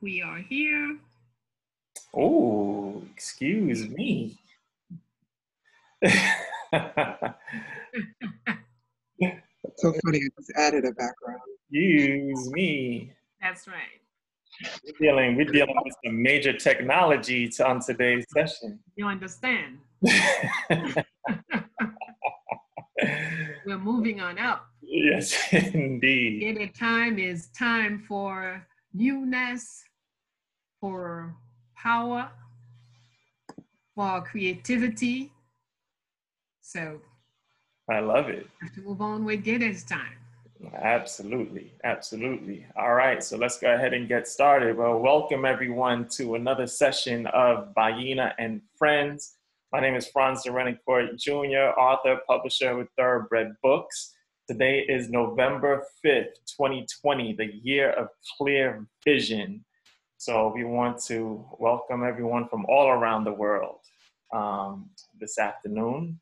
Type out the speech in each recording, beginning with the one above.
We are here. Oh, excuse me. So funny, I just added a background. Excuse me. That's right. We're dealing with some major technology on today's session. You understand? We're moving on up. Yes, indeed. Gede time is time for newness, for power, for creativity. So I love it. we have to move on with Gede's time. Absolutely, absolutely. All right, so let's go ahead and get started. Well, welcome everyone to another session of Bayyinah and Friends. My name is Franz Serencourt Jr., author, publisher with Thoroughbred Books. Today is November 5th, 2020, the year of clear vision. So we want to welcome everyone from all around the world this afternoon.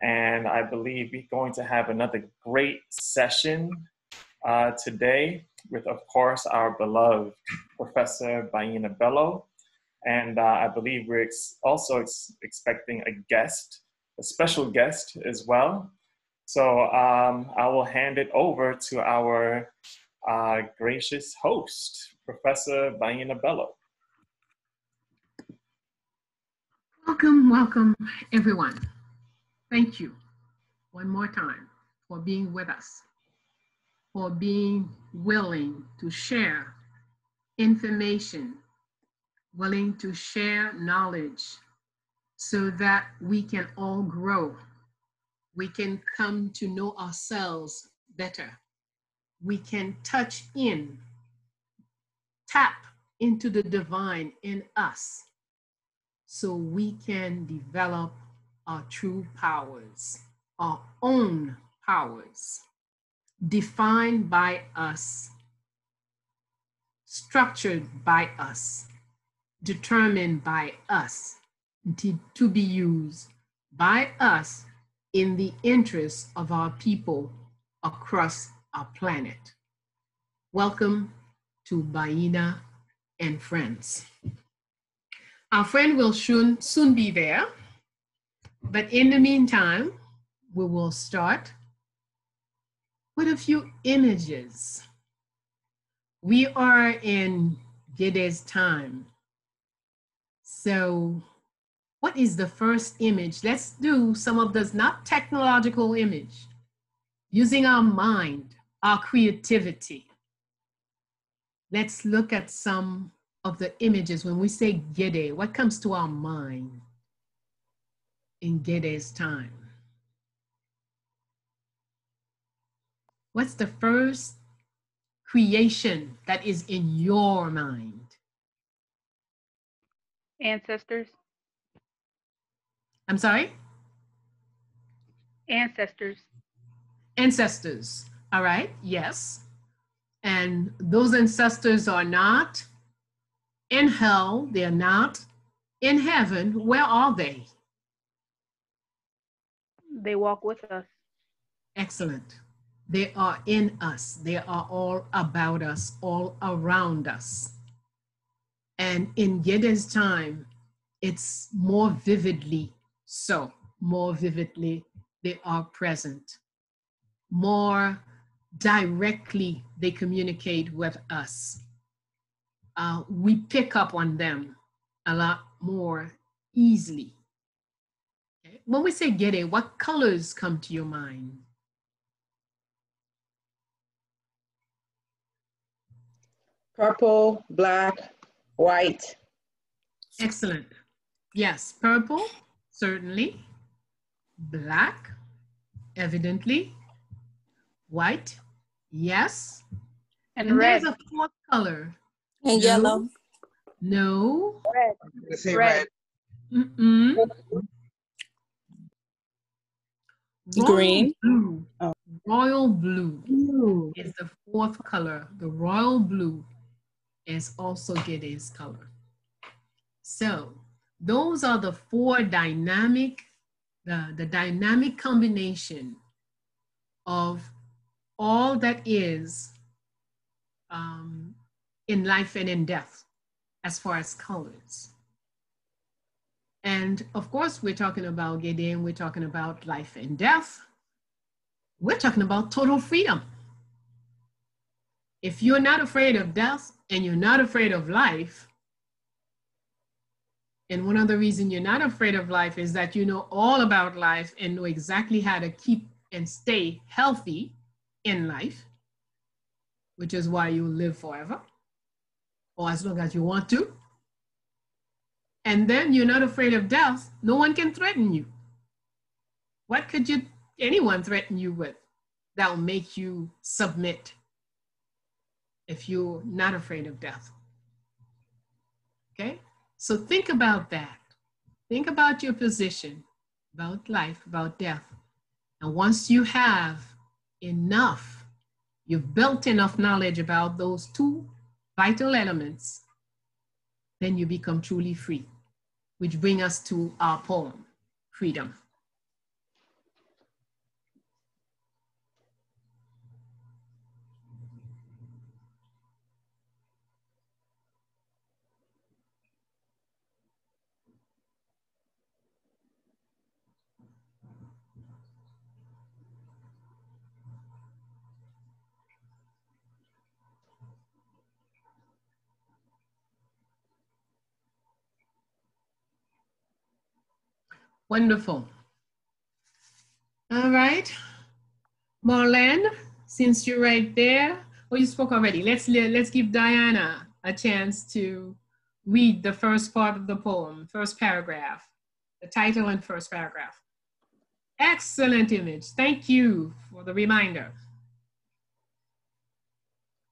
And I believe we're going to have another great session today with, of course, our beloved Professor Bayyinah Bellow. And I believe we're also expecting a guest, a special guest as well. So I will hand it over to our gracious host, Professor Bayyinah Bellow. Welcome, welcome, everyone. Thank you one more time for being with us, for being willing to share information, willing to share knowledge so that we can all grow. We can come to know ourselves better. We can tap into the divine in us so we can develop our true powers, our own powers, defined by us, structured by us, determined by us, to be used by us in the interest of our people across our planet. Welcome to Bayyinah and Friends. Our friend will soon be there, but in the meantime, we will start with a few images. We are in Gede's time. So what is the first image? Let's do some of those, not technological image, using our mind, our creativity. Let's look at some of the images. When we say Gede, what comes to our mind in Gede's time? What's the first creation that is in your mind? Ancestors. I'm sorry? Ancestors. Ancestors, all right, yes. And those ancestors are not in hell, they're not in heaven. Where are they? They walk with us. Excellent. They are in us. They are all about us, all around us. And in Gede's time, it's more vividly so, more vividly they are present. More directly they communicate with us. We pick up on them a lot more easily. Okay. When we say Gede, what colors come to your mind? Purple, black, white. Excellent. Yes, purple, certainly. Black, evidently. White, yes. And red. There's a fourth color. And No. yellow. No. Red. Let's say red. Mm-mm. Green. Blue. Oh. Royal blue is the fourth color. The royal blue is also Gede's color. So those are the four dynamic, the dynamic combination of all that is in life and in death as far as colors. And of course, we're talking about Gideon, we're talking about life and death. We're talking about total freedom. If you're not afraid of death and you're not afraid of life, and one of the reasons you're not afraid of life is that you know all about life and know exactly how to keep and stay healthy in life, which is why you live forever, or as long as you want to. And then you're not afraid of death. No one can threaten you. What could anyone threaten you with that will make you submit if you're not afraid of death? Okay? So think about that. Think about your position, about life, about death. And once you have enough, you've built enough knowledge about those two vital elements, then you become truly free, which brings us to our poem, Freedom. Wonderful. All right. Marlene, since you're right there, oh, you spoke already. Let's give Diana a chance to read the first part of the poem, first paragraph, the title and first paragraph. Excellent image. Thank you for the reminder.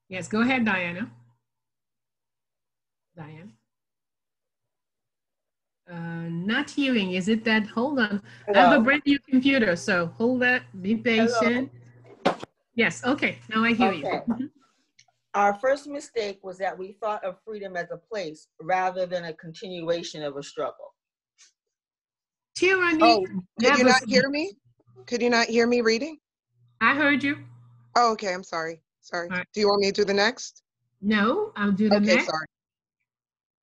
Yes, go ahead, Diana. Diane. Not hearing, is it that, hold on. Hello. I have a brand new computer, so hold that, be patient. Hello. Yes, okay, now I hear you. Our first mistake was that we thought of freedom as a place rather than a continuation of a struggle. Tyranny. Oh, could you not hear me? Could you not hear me reading? I heard you. Oh, okay, I'm sorry. Sorry. Right. Do you want me to do the next? No, I'll do the next. Sorry.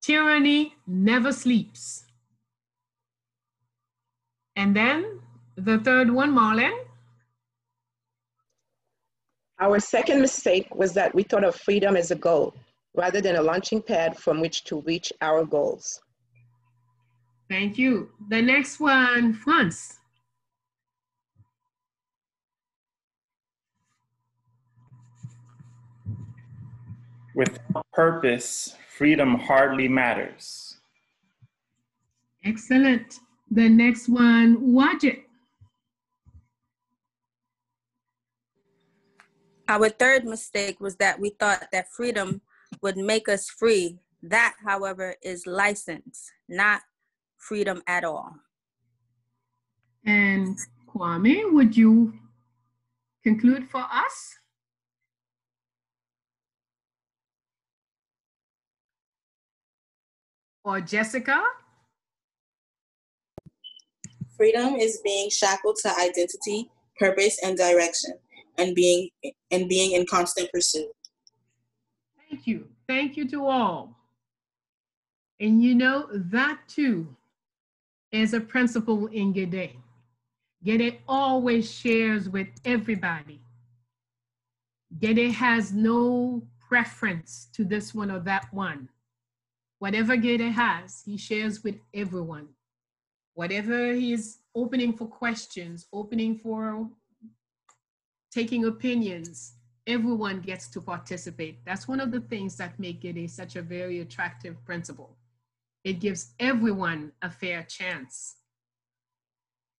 Tyranny never sleeps. And then the third one, Marlene. Our second mistake was that we thought of freedom as a goal, rather than a launching pad from which to reach our goals. Thank you. The next one, Franz. Without purpose, freedom hardly matters. Excellent. The next one, Wajid. Our third mistake was that we thought that freedom would make us free. That, however, is license, not freedom at all. And Kwame, would you conclude for us? Or Jessica? Freedom is being shackled to identity, purpose, and direction, and being in constant pursuit. Thank you. Thank you to all. And you know, that too is a principle in Gede. Gede always shares with everybody. Gede has no preference to this one or that one. Whatever Gede has, he shares with everyone. Whatever he's opening for questions, opening for taking opinions, everyone gets to participate. That's one of the things that make Gede such a very attractive principle. It gives everyone a fair chance.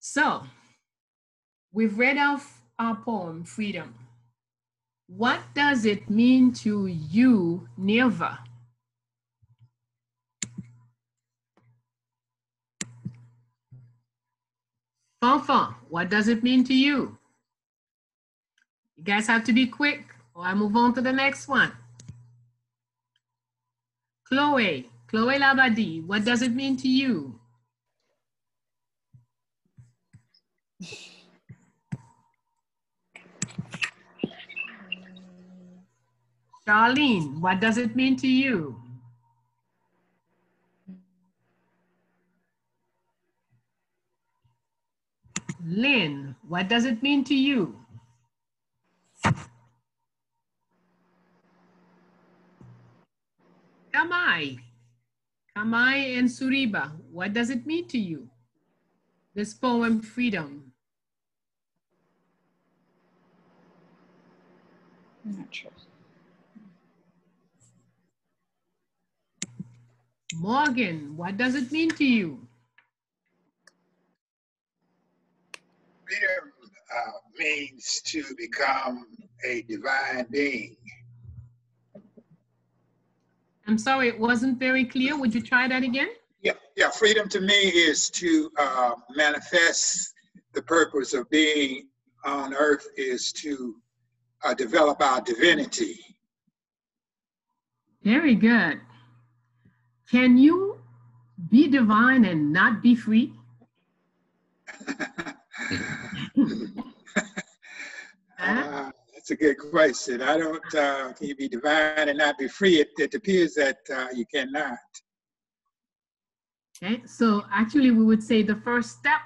So, we've read off our poem, Freedom. What does it mean to you, Nirva? Fanfan, what does it mean to you? You guys have to be quick or I move on to the next one. Chloe Labadi, what does it mean to you? Charlene, what does it mean to you? Lynn, what does it mean to you? Kamai and Suriba, what does it mean to you? This poem, Freedom. I'm not sure. Morgan, what does it mean to you? Freedom means to become a divine being. I'm sorry, it wasn't very clear. Would you try that again? Yeah. Freedom to me is to manifest the purpose of being on earth is to develop our divinity. Very good. Can you be divine and not be free? That's a good question. I don't, can you be divine and not be free? It appears that you cannot. Okay, so actually we would say the first step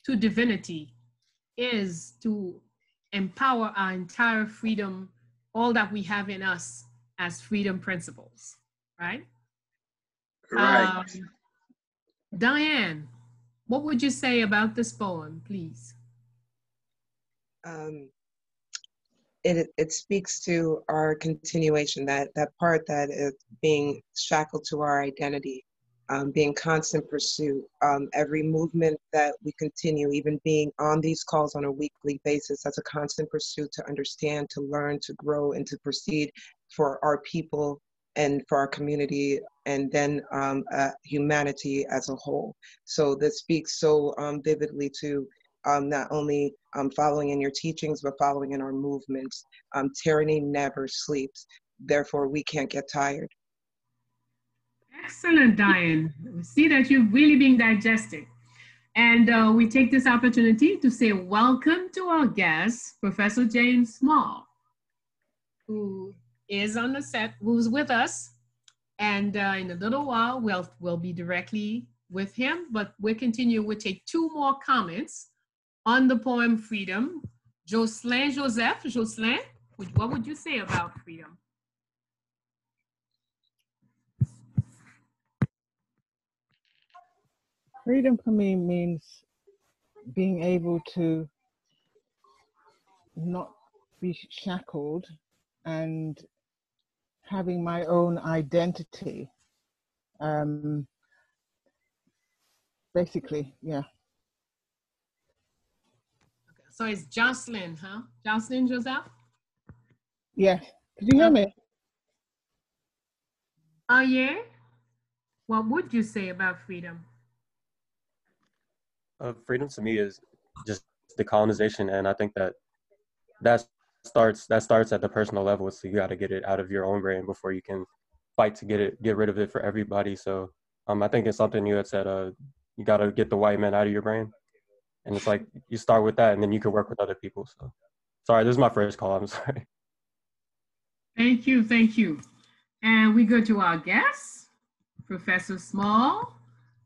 to divinity is to empower our entire freedom, all that we have in us as freedom principles, right? Right. Diane, what would you say about this poem, please? It speaks to our continuation, that part that is being shackled to our identity, being constant pursuit. Every movement that we continue, even being on these calls on a weekly basis, that's a constant pursuit to understand, to learn, to grow, and to proceed for our people and for our community, and then humanity as a whole. So this speaks so vividly to not only following in your teachings, but following in our movements. Tyranny never sleeps, therefore we can't get tired. Excellent, Diane. We see that you're really being digested. And we take this opportunity to say welcome to our guest, Professor James Small, who is on the set, who's with us. And in a little while, we'll be directly with him, but we'll continue. We'll take two more comments on the poem Freedom. Jocelyn Joseph, Jocelyn, what would you say about freedom? Freedom for me means being able to not be shackled and having my own identity. Basically, yeah. Okay, so it's Jocelyn, huh? Jocelyn Joseph? Yeah. Could you hear me? Oh, yeah? What would you say about freedom? Freedom to me is just decolonization, and I think that starts at the personal level. So you got to get it out of your own brain before you can fight to get rid of it for everybody. So I think it's something you had said. You got to get the white man out of your brain, and it's like you start with that, and then you can work with other people. So sorry, this is my first call. I'm sorry. Thank you, thank you. And we go to our guest, Professor Small.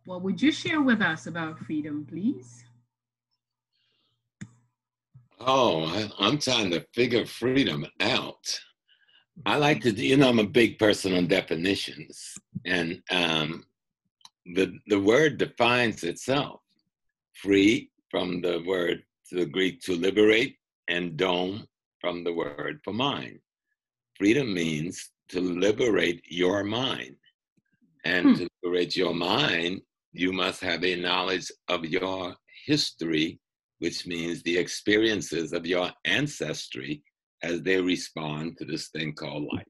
What would you share with us about freedom, please? Oh, I'm trying to figure freedom out. I like to, I'm a big person on definitions, and the word defines itself. Free from the word to the Greek to liberate, and dome from the word for mind. Freedom means to liberate your mind, and to liberate your mind, you must have a knowledge of your history, which means the experiences of your ancestry as they respond to this thing called life.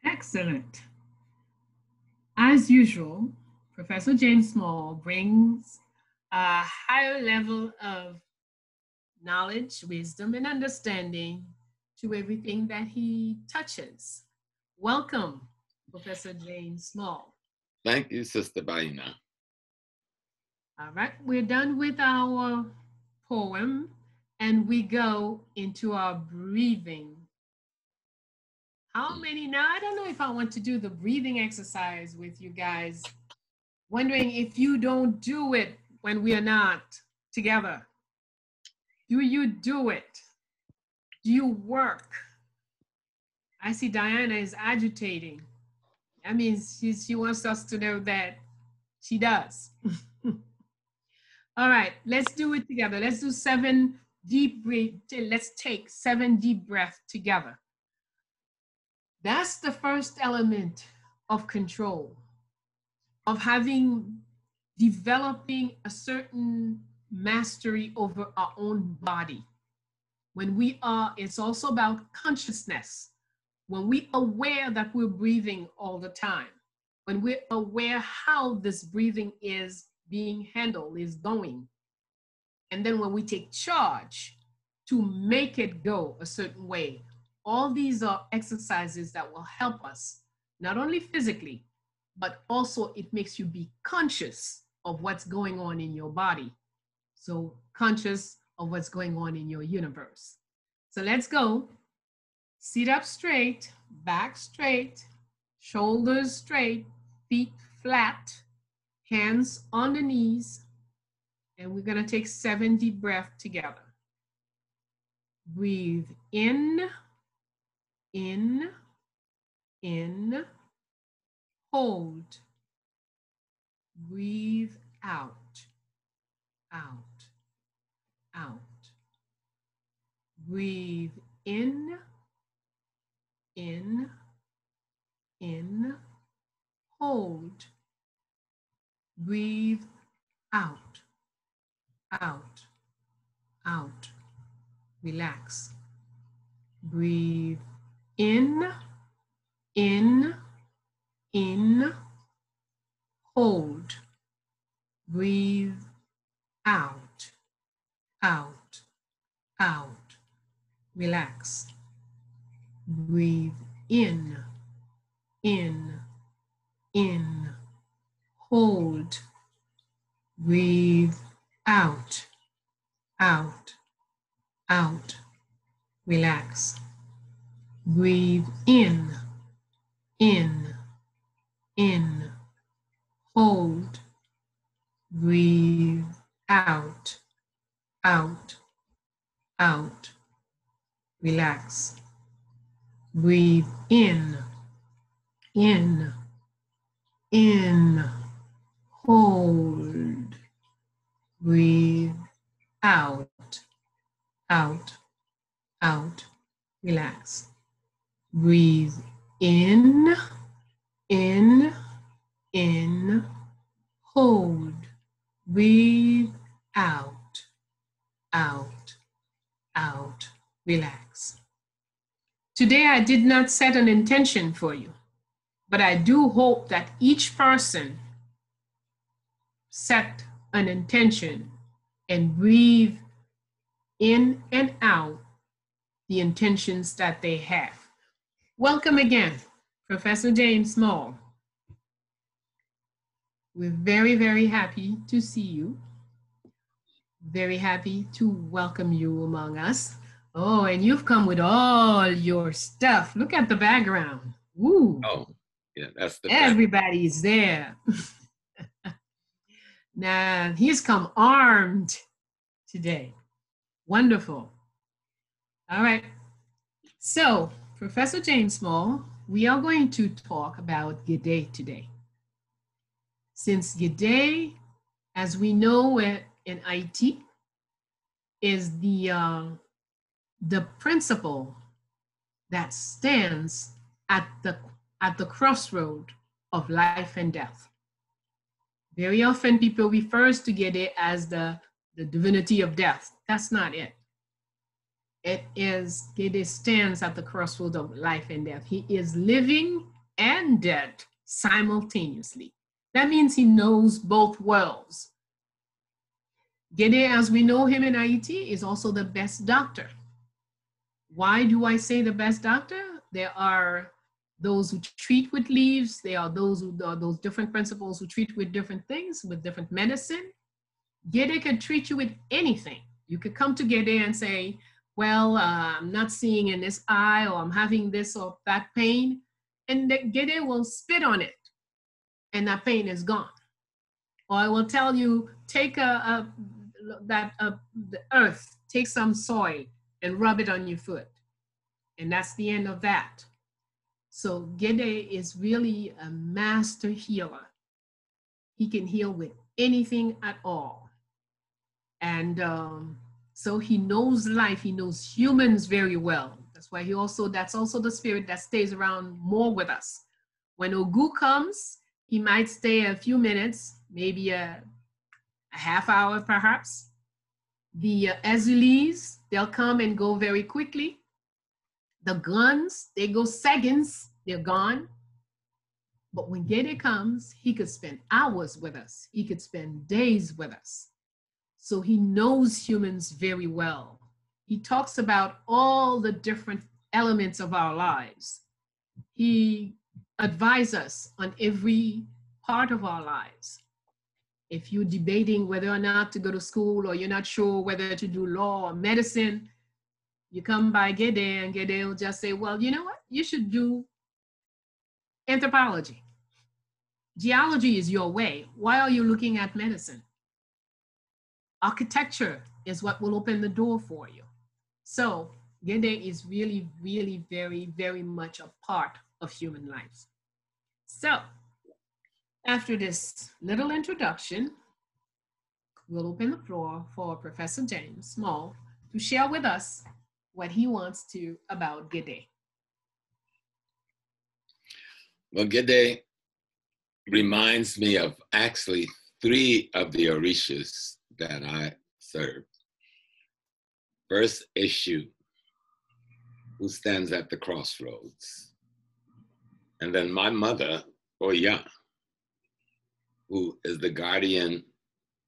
Excellent. As usual, Professor James Small brings a higher level of knowledge, wisdom, and understanding to everything that he touches. Welcome, Professor James Small. Thank you, Sister Bayyinah. All right, we're done with our poem, and we go into our breathing How many now? I don't know if I want to do the breathing exercise with you guys. Wondering if you don't do it when we are not together. Do you do it? Do you work? I see Diana is agitating. That means she wants us to know that she does. All right, let's do it together. Let's do 7 deep breath. Let's take 7 deep breaths together. That's the first element of control, of developing a certain mastery over our own body. When we are, it's also about consciousness. When we are aware that we're breathing all the time, when we're aware how this breathing is being handled, is going, and then when we take charge to make it go a certain way, all these are exercises that will help us, not only physically, but also it makes you be conscious of what's going on in your body. So conscious of what's going on in your universe. So let's go. Sit up straight, back straight, shoulders straight, feet flat, hands on the knees, and we're gonna take 7 deep breaths together. Breathe in, hold. Breathe out, out, out. Breathe in, hold. Breathe out, out, out. Relax. Breathe in, hold. Breathe out, out, out. Relax. Breathe in, hold. Breathe out, out, out. Relax. Breathe in, hold. Breathe out, out, out. Relax. Breathe in, hold. Breathe out, out, out. Relax. Breathe in, hold. Breathe out, out, out. Relax. Today I did not set an intention for you, but I do hope that each person set an intention and breathe in and out the intentions that they have. Welcome again, Professor James Small. We're very, very happy to see you. Very happy to welcome you among us. Oh, and you've come with all your stuff. Look at the background. Woo. Oh, yeah, that's the Everybody's there. Now, he's come armed today. Wonderful. All right. So, Professor James Small, we are going to talk about Gede today. Since Gede, as we know in IT, is the principle that stands at the crossroad of life and death. Very often people refer to Gede as the divinity of death. That's not it. It is, Gede stands at the crossroad of life and death. He is living and dead simultaneously. That means he knows both worlds. Gede, as we know him in IT, is also the best doctor. Why do I say the best doctor? There are those who treat with leaves. There are those different principles who treat with different things, with different medicine. Gede can treat you with anything. You could come to Gede and say, well, I'm not seeing in this eye, or I'm having this or that pain. And the Gede will spit on it, and that pain is gone. Or I will tell you, take the earth, take some soil and rub it on your foot. And that's the end of that. So Gede is really a master healer. He can heal with anything at all. And so he knows life, he knows humans very well. That's why that's also the spirit that stays around more with us. When Ogu comes, he might stay a few minutes, maybe a half hour perhaps. The Ezulis, they'll come and go very quickly. The guns, they go seconds, they're gone. But when Gede comes, he could spend hours with us. He could spend days with us. So he knows humans very well. He talks about all the different elements of our lives. He advises us on every part of our lives. If you're debating whether or not to go to school, or you're not sure whether to do law or medicine, you come by Gede, and Gede will just say, well, you know what? You should do anthropology. Geology is your way. Why are you looking at medicine? Architecture is what will open the door for you. So Gede is really, really, very, very much a part of human life. So after this little introduction, we'll open the floor for Professor James Small to share with us what he wants to about Gede. Well, Gede reminds me of actually 3 of the Orishas that I serve. First, Eshu, who stands at the crossroads. And then my mother, Oya, who is the guardian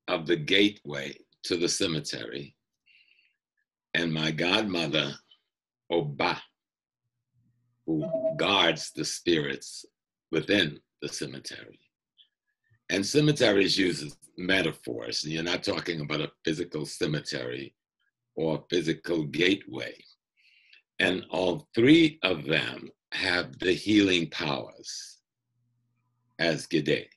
of the gateway to the cemetery. And my godmother, Oba, who guards the spirits within the cemetery. And cemeteries uses metaphors. You're not talking about a physical cemetery or a physical gateway. And all 3 of them have the healing powers as Gede.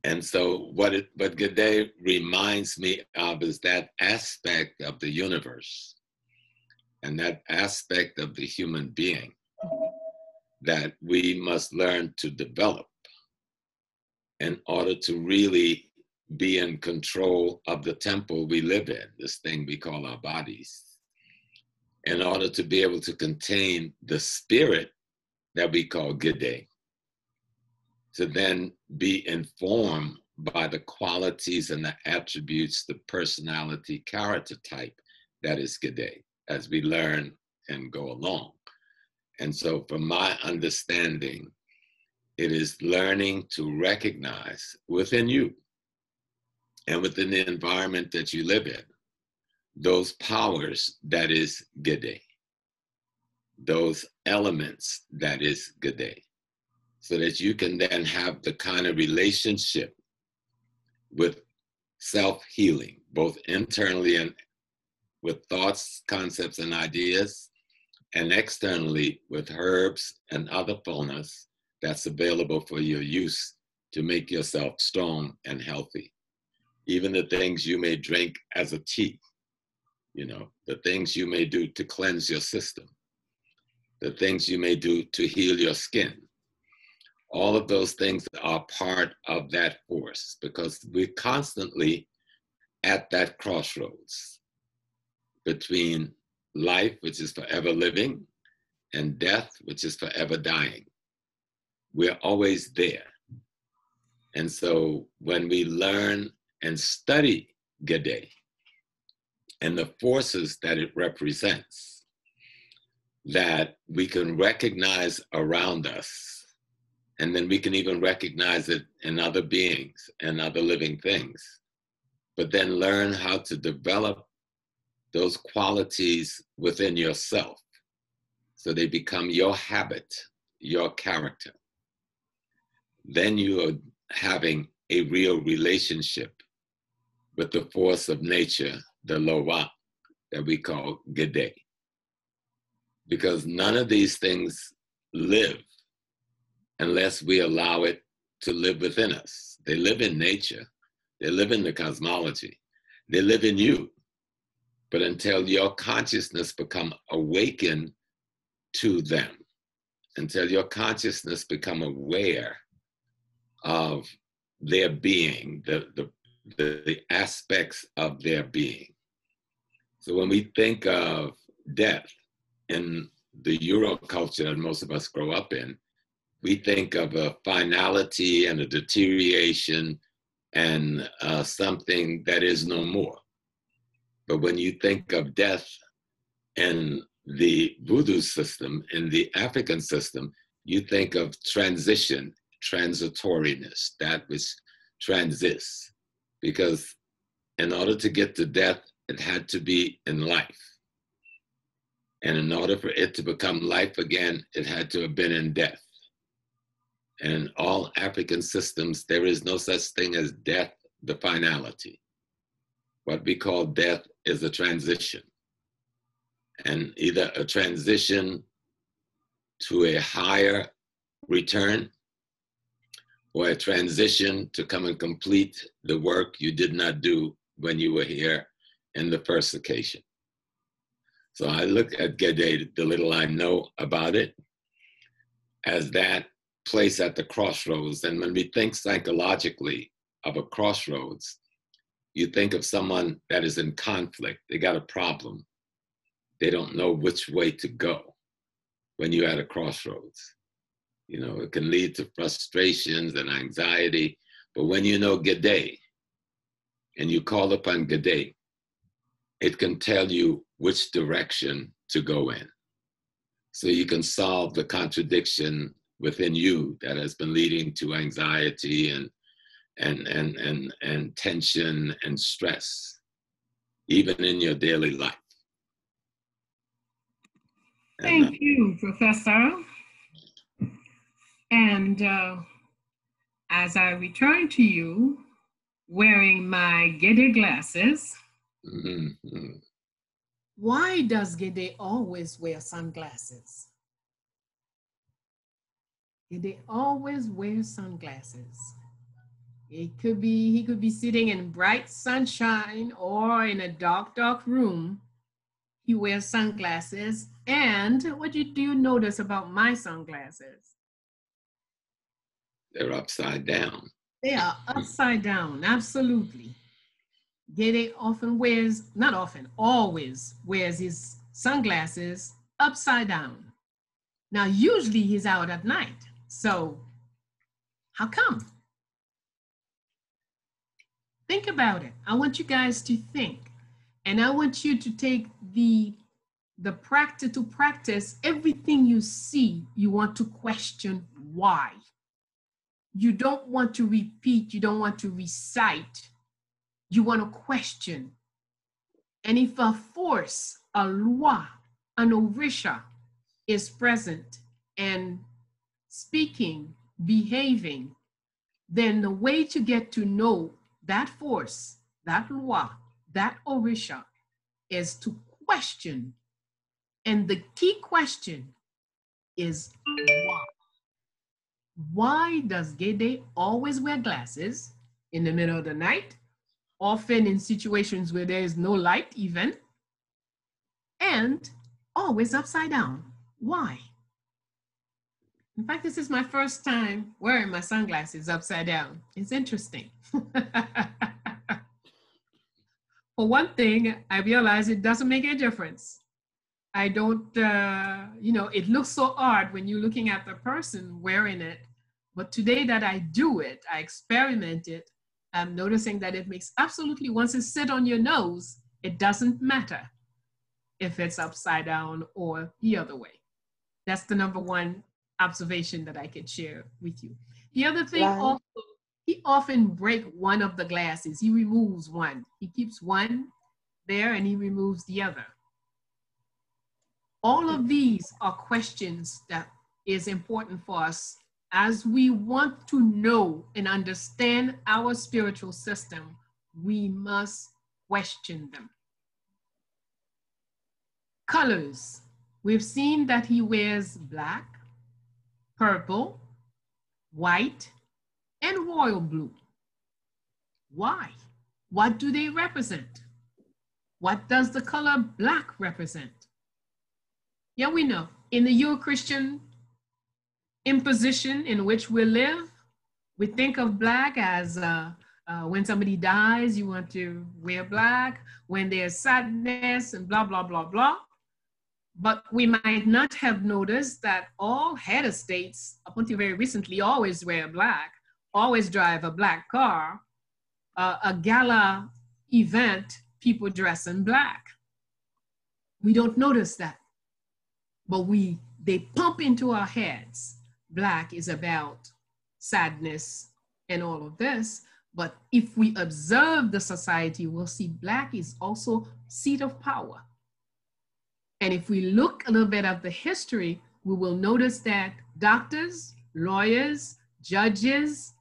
And so what Gede reminds me of is that aspect of the universe and that aspect of the human being that we must learn to develop in order to really be in control of the temple we live in, this thing we call our bodies, in order to be able to contain the spirit that we call Gede, to then be informed by the qualities and the attributes, the personality, character type that is Gede, as we learn and go along. And so from my understanding, it is learning to recognize within you and within the environment that you live in, those powers that is Gede, those elements that is Gede, so that you can then have the kind of relationship with self-healing, both internally and with thoughts, concepts, and ideas, and externally with herbs and other fullness that's available for your use to make yourself strong and healthy. Even the things you may drink as a tea, you know, the things you may do to cleanse your system, the things you may do to heal your skin. All of those things are part of that force, because we're constantly at that crossroads between life, which is forever living, and death, which is forever dying. We're always there. And so when we learn and study Gede and the forces that it represents, that we can recognize around us, and then we can even recognize it in other beings and other living things, but then learn how to develop those qualities within yourself so they become your habit, your character. Then you are having a real relationship with the force of nature, the Loa, that we call Gede. Because none of these things live unless we allow it to live within us. They live in nature. They live in the cosmology. They live in you. But until your consciousness become awakened to them, until your consciousness become aware of their being, the aspects of their being. So when we think of death in the Euro culture that most of us grow up in, we think of a finality and a deterioration and something that is no more. But when you think of death in the Voodoo system, in the African system, you think of transition, transitoriness, that which transits. Because in order to get to death, it had to be in life. And in order for it to become life again, it had to have been in death. And in all African systems, there is no such thing as death, the finality. What we call death is a transition. And either a transition to a higher return, or a transition to come and complete the work you did not do when you were here in the first occasion. So I look at Gede, the little I know about it, as that place at the crossroads. And when we think psychologically of a crossroads, you think of someone that is in conflict. They got a problem. They don't know which way to go when you're at a crossroads. You know, it can lead to frustrations and anxiety. But when you know Gede and you call upon Gede, it can tell you which direction to go in. So you can solve the contradiction within you that has been leading to anxiety and tension and stress, even in your daily life. Thank you, Professor. And as I return to you, wearing my Gede glasses, why does Gede always wear sunglasses? Gede always wears sunglasses. He could be sitting in bright sunshine or in a dark, dark room. He wears sunglasses. And what do you notice about my sunglasses? They're upside down. They are upside down, absolutely. Gede often wears, not often, always wears his sunglasses upside down. Now, usually he's out at night. So how come? Think about it. I want you guys to think. And I want you to take the practice to practice everything you see. You want to question why. You don't want to repeat. You don't want to recite. You want to question. And if a force, a loi, an orisha is present and speaking, behaving, then the way to get to know that force, that loi, that orisha is to question. And the key question is why? Why does Gede always wear glasses in the middle of the night, often in situations where there is no light even, and always upside down? Why? In fact, this is my first time wearing my sunglasses upside down. It's interesting. For one thing, I realize it doesn't make a difference. I don't, it looks so odd when you're looking at the person wearing it. But today that I do it, I experiment it, I'm noticing that it makes absolutely, once it sits on your nose, it doesn't matter if it's upside down or the other way. That's the number one observation that I could share with you. The other thing also, he often breaks one of the glasses. He removes one. He keeps one there and he removes the other. All of these are questions that is important for us as we want to know and understand our spiritual system. We must question them. Colors. We've seen that he wears black, purple, white, and royal blue. Why? What do they represent? What does the color black represent? Yeah, we know. In the Euro-Christian imposition in which we live, we think of black as when somebody dies, you want to wear black, when there's sadness and blah, blah, blah, blah. But we might not have noticed that all head of states, up until very recently, always wear black, always drive a black car. A gala event, people dress in black. We don't notice that, but they pump into our heads. Black is about sadness and all of this. But if we observe the society, we'll see black is also seat of power. And if we look a little bit at the history, we will notice that doctors, lawyers, judges,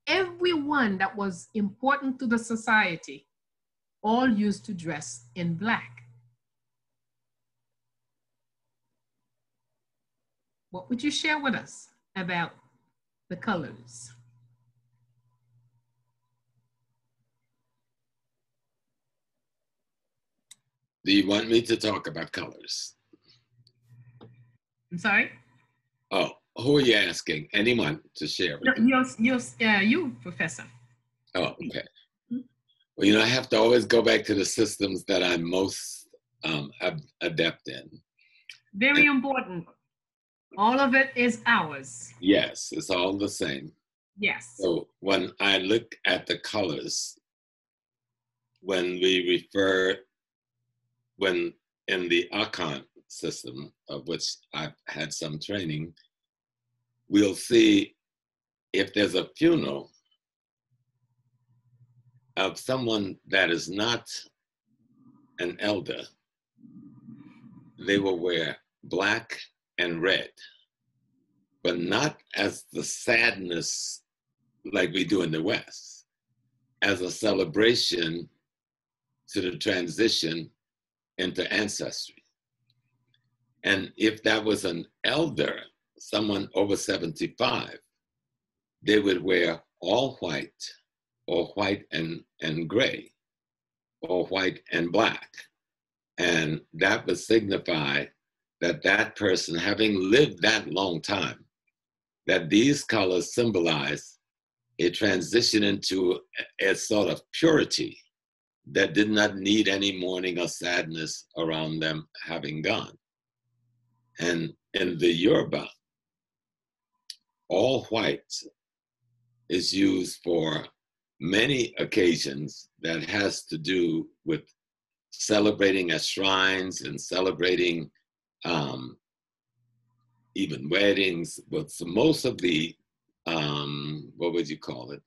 everyone that was important to the society all used to dress in black. What would you share with us about the colors? Do you want me to talk about colors? I'm sorry? Oh, who are you asking? Anyone to share with you, Professor. Oh, okay. Well, you know, I have to always go back to the systems that I'm most adept in. Very important. All of it is ours. Yes, it's all the same. Yes. So when I look at the colors, when in the Akan system, of which I've had some training, we'll see if there's a funeral of someone that is not an elder, they will wear black and red, but not as the sadness like we do in the West, as a celebration to the transition into ancestry. And if that was an elder, someone over 75, they would wear all white or white and gray or white and black. And that would signify that that person, having lived that long time, that these colors symbolize a transition into a sort of purity that did not need any mourning or sadness around them having gone. And in the Yoruba, all white is used for many occasions that has to do with celebrating at shrines and celebrating even weddings, but so most of the, what would you call it?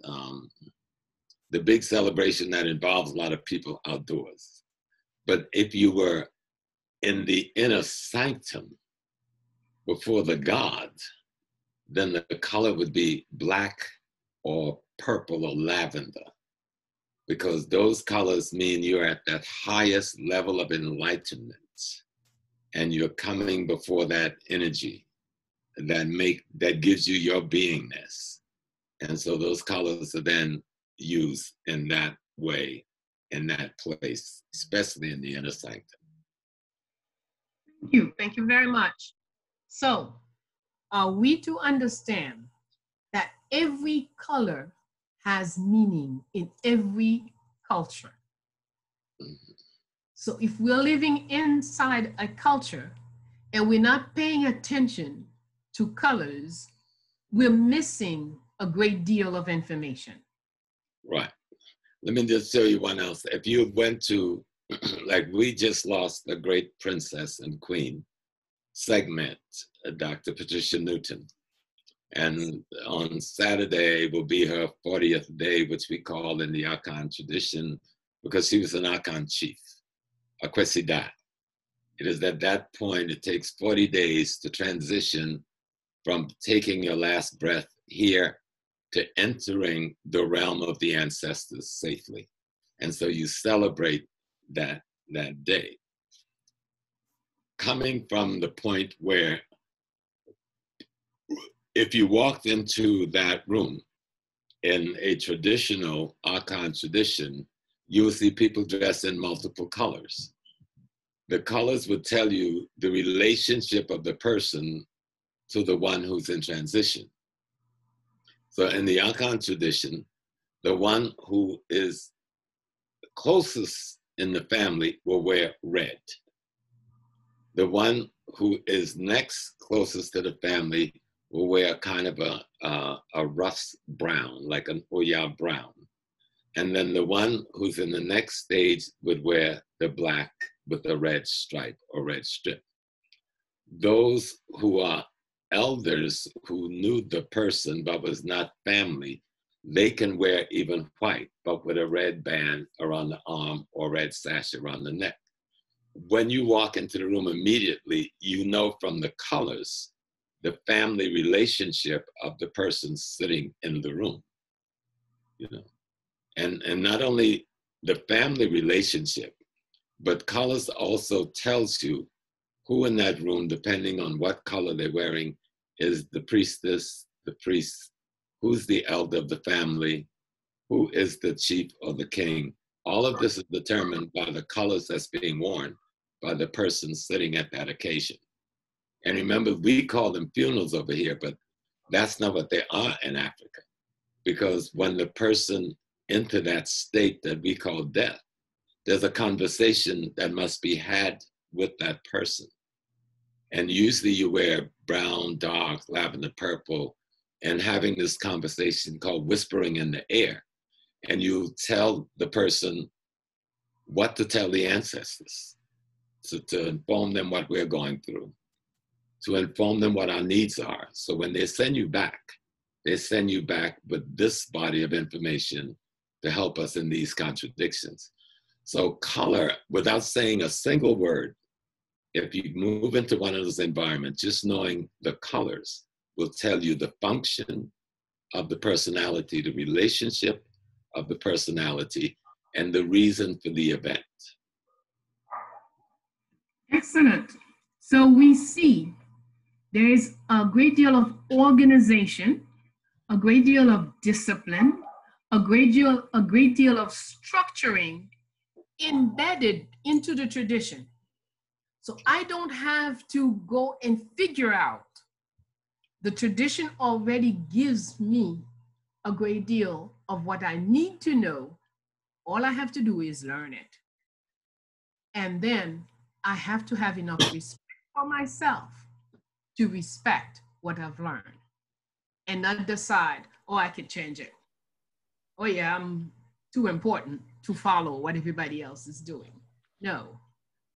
The big celebration that involves a lot of people outdoors. But if you were in the inner sanctum before the god, then the color would be black or purple or lavender, because those colors mean you're at that highest level of enlightenment and you're coming before that energy that gives you your beingness. And so those colors are then used in that way, in that place, especially in the inner sanctum. Thank you very much. So are we to understand that every color has meaning in every culture? So if we're living inside a culture and we're not paying attention to colors, we're missing a great deal of information. Right. Let me just show you one else. If you went to, like we just lost a great princess and queen, Segment, Dr. Patricia Newton. And on Saturday will be her 40th day, which we call in the Akan tradition, because she was an Akan chief, a Kwesidat. It is at that point, it takes 40 days to transition from taking your last breath here to entering the realm of the ancestors safely. And so you celebrate that day. coming from the point where if you walked into that room in a traditional Akan tradition, you will see people dressed in multiple colors. The colors would tell you the relationship of the person to the one who's in transition. So in the Akan tradition, the one who is closest in the family will wear red. The one who is next closest to the family will wear kind of a rust brown, like an Oya brown. And then the one who's in the next stage would wear the black with a red stripe or red strip. Those who are elders who knew the person but was not family, they can wear even white, but with a red band around the arm or red sash around the neck. When you walk into the room immediately, you know from the colors the family relationship of the person sitting in the room, you know. And not only the family relationship, but colors also tells you who in that room, depending on what color they're wearing, is the priestess, the priest, who's the elder of the family, who is the chief or the king. All of this is determined by the colors that's being worn by the person sitting at that occasion. And remember, we call them funerals over here, but that's not what they are in Africa. Because when the person into that state that we call death, there's a conversation that must be had with that person. And usually you wear brown, dark, lavender, purple, and having this conversation called whispering in the air. And you tell the person what to tell the ancestors, to inform them what we're going through, to inform them what our needs are. So when they send you back with this body of information to help us in these contradictions. So color, without saying a single word, if you move into one of those environments, just knowing the colors will tell you the function of the personality, the relationship of the personality, and the reason for the event. Excellent. So we see there is a great deal of organization, a great deal of discipline, a great deal of structuring embedded into the tradition. So I don't have to go and figure out. The tradition already gives me a great deal of what I need to know. All I have to do is learn it. And then I have to have enough respect for myself to respect what I've learned and not decide, oh, I can change it. Oh yeah, I'm too important to follow what everybody else is doing. No,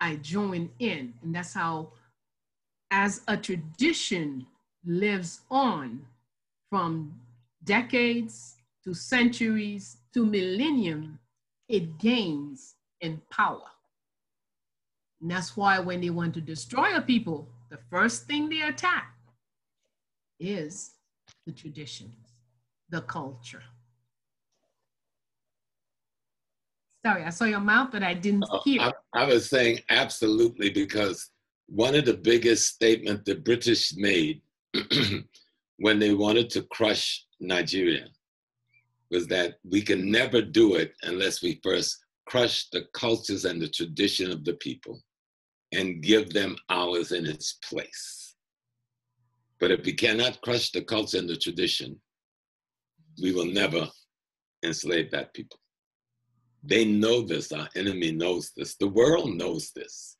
I join in, and that's how, as a tradition lives on from decades to centuries to millennium, it gains in power. And that's why when they want to destroy a people, the first thing they attack is the traditions, the culture. Sorry, I saw your mouth, but I didn't hear. I was saying absolutely, because one of the biggest statements the British made when they wanted to crush Nigeria was that we can never do it unless we first crush the cultures and the tradition of the people and give them ours in its place. But if we cannot crush the culture and the tradition, we will never enslave that people. They know this, our enemy knows this, the world knows this.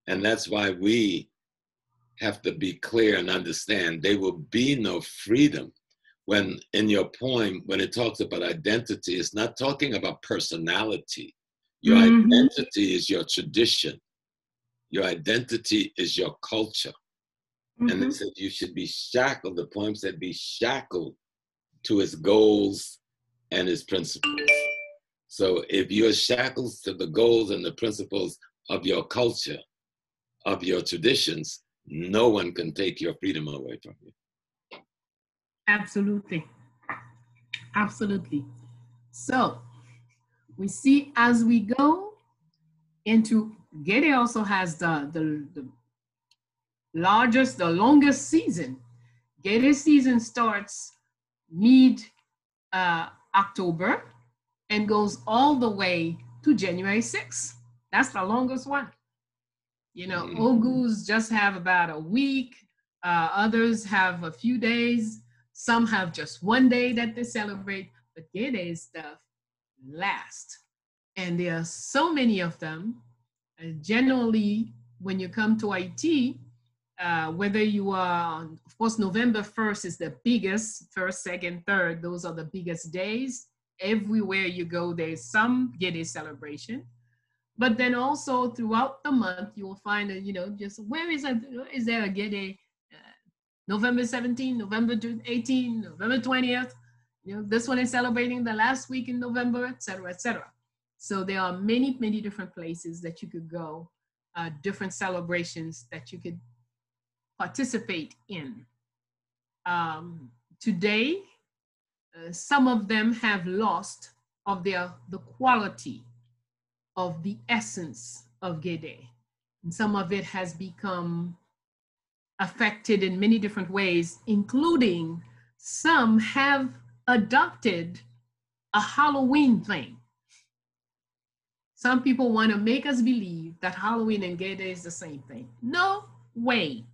And that's why we have to be clear and understand there will be no freedom. When in your poem, when it talks about identity, it's not talking about personality. Your identity is your tradition. Your identity is your culture. And it said you should be shackled, the poem said be shackled to its goals and its principles. So if you're shackled to the goals and the principles of your culture, of your traditions, no one can take your freedom away from you. Absolutely. Absolutely. So we see as we go into, Gede also has the the longest season. Gede season starts mid-October and goes all the way to January 6th. That's the longest one. You know, Ogus just have about a week. Others have a few days. Some have just one day that they celebrate, but Gede stuff lasts. And there are so many of them. Generally, when you come to Haiti, whether you are, of course, November 1st is the biggest, 1st, 2nd, 3rd, those are the biggest days. Everywhere you go, there's some Gede celebration. But then also throughout the month, you will find, you know, just where is there a Gede? November 17th, November 18th, November 20th. You know, this one is celebrating the last week in November, et cetera, et cetera. So there are many, many different places that you could go, different celebrations that you could participate in. Today, some of them have lost of the quality of the essence of Gede. And some of it has become affected in many different ways, including some have adopted a Halloween thing. Some people want to make us believe that Halloween and Gede is the same thing. No way.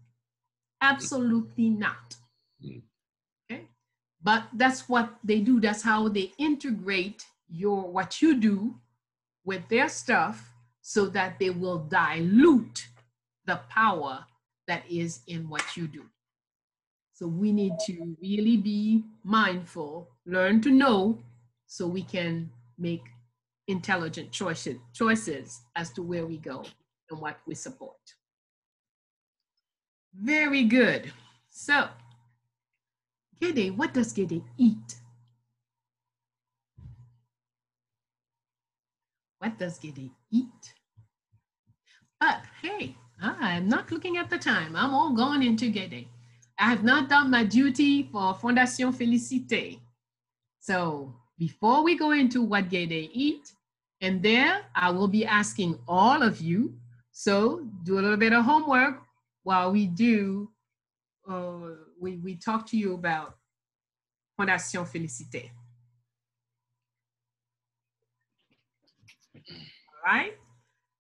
Absolutely not. Okay? But that's what they do. That's how they integrate what you do with their stuff so that they will dilute the power that is in what you do. So we need to really be mindful, learn to know, so we can make intelligent choices as to where we go and what we support. Very good. So, Gede, what does Gede eat? What does Gede eat? But hey, I'm not looking at the time. I'm all gone into Gede. I have not done my duty for Fondation Félicité. So before we go into what Gede eat, and there I will be asking all of you, so do a little bit of homework while we do, we talk to you about Fondation Félicité. All right?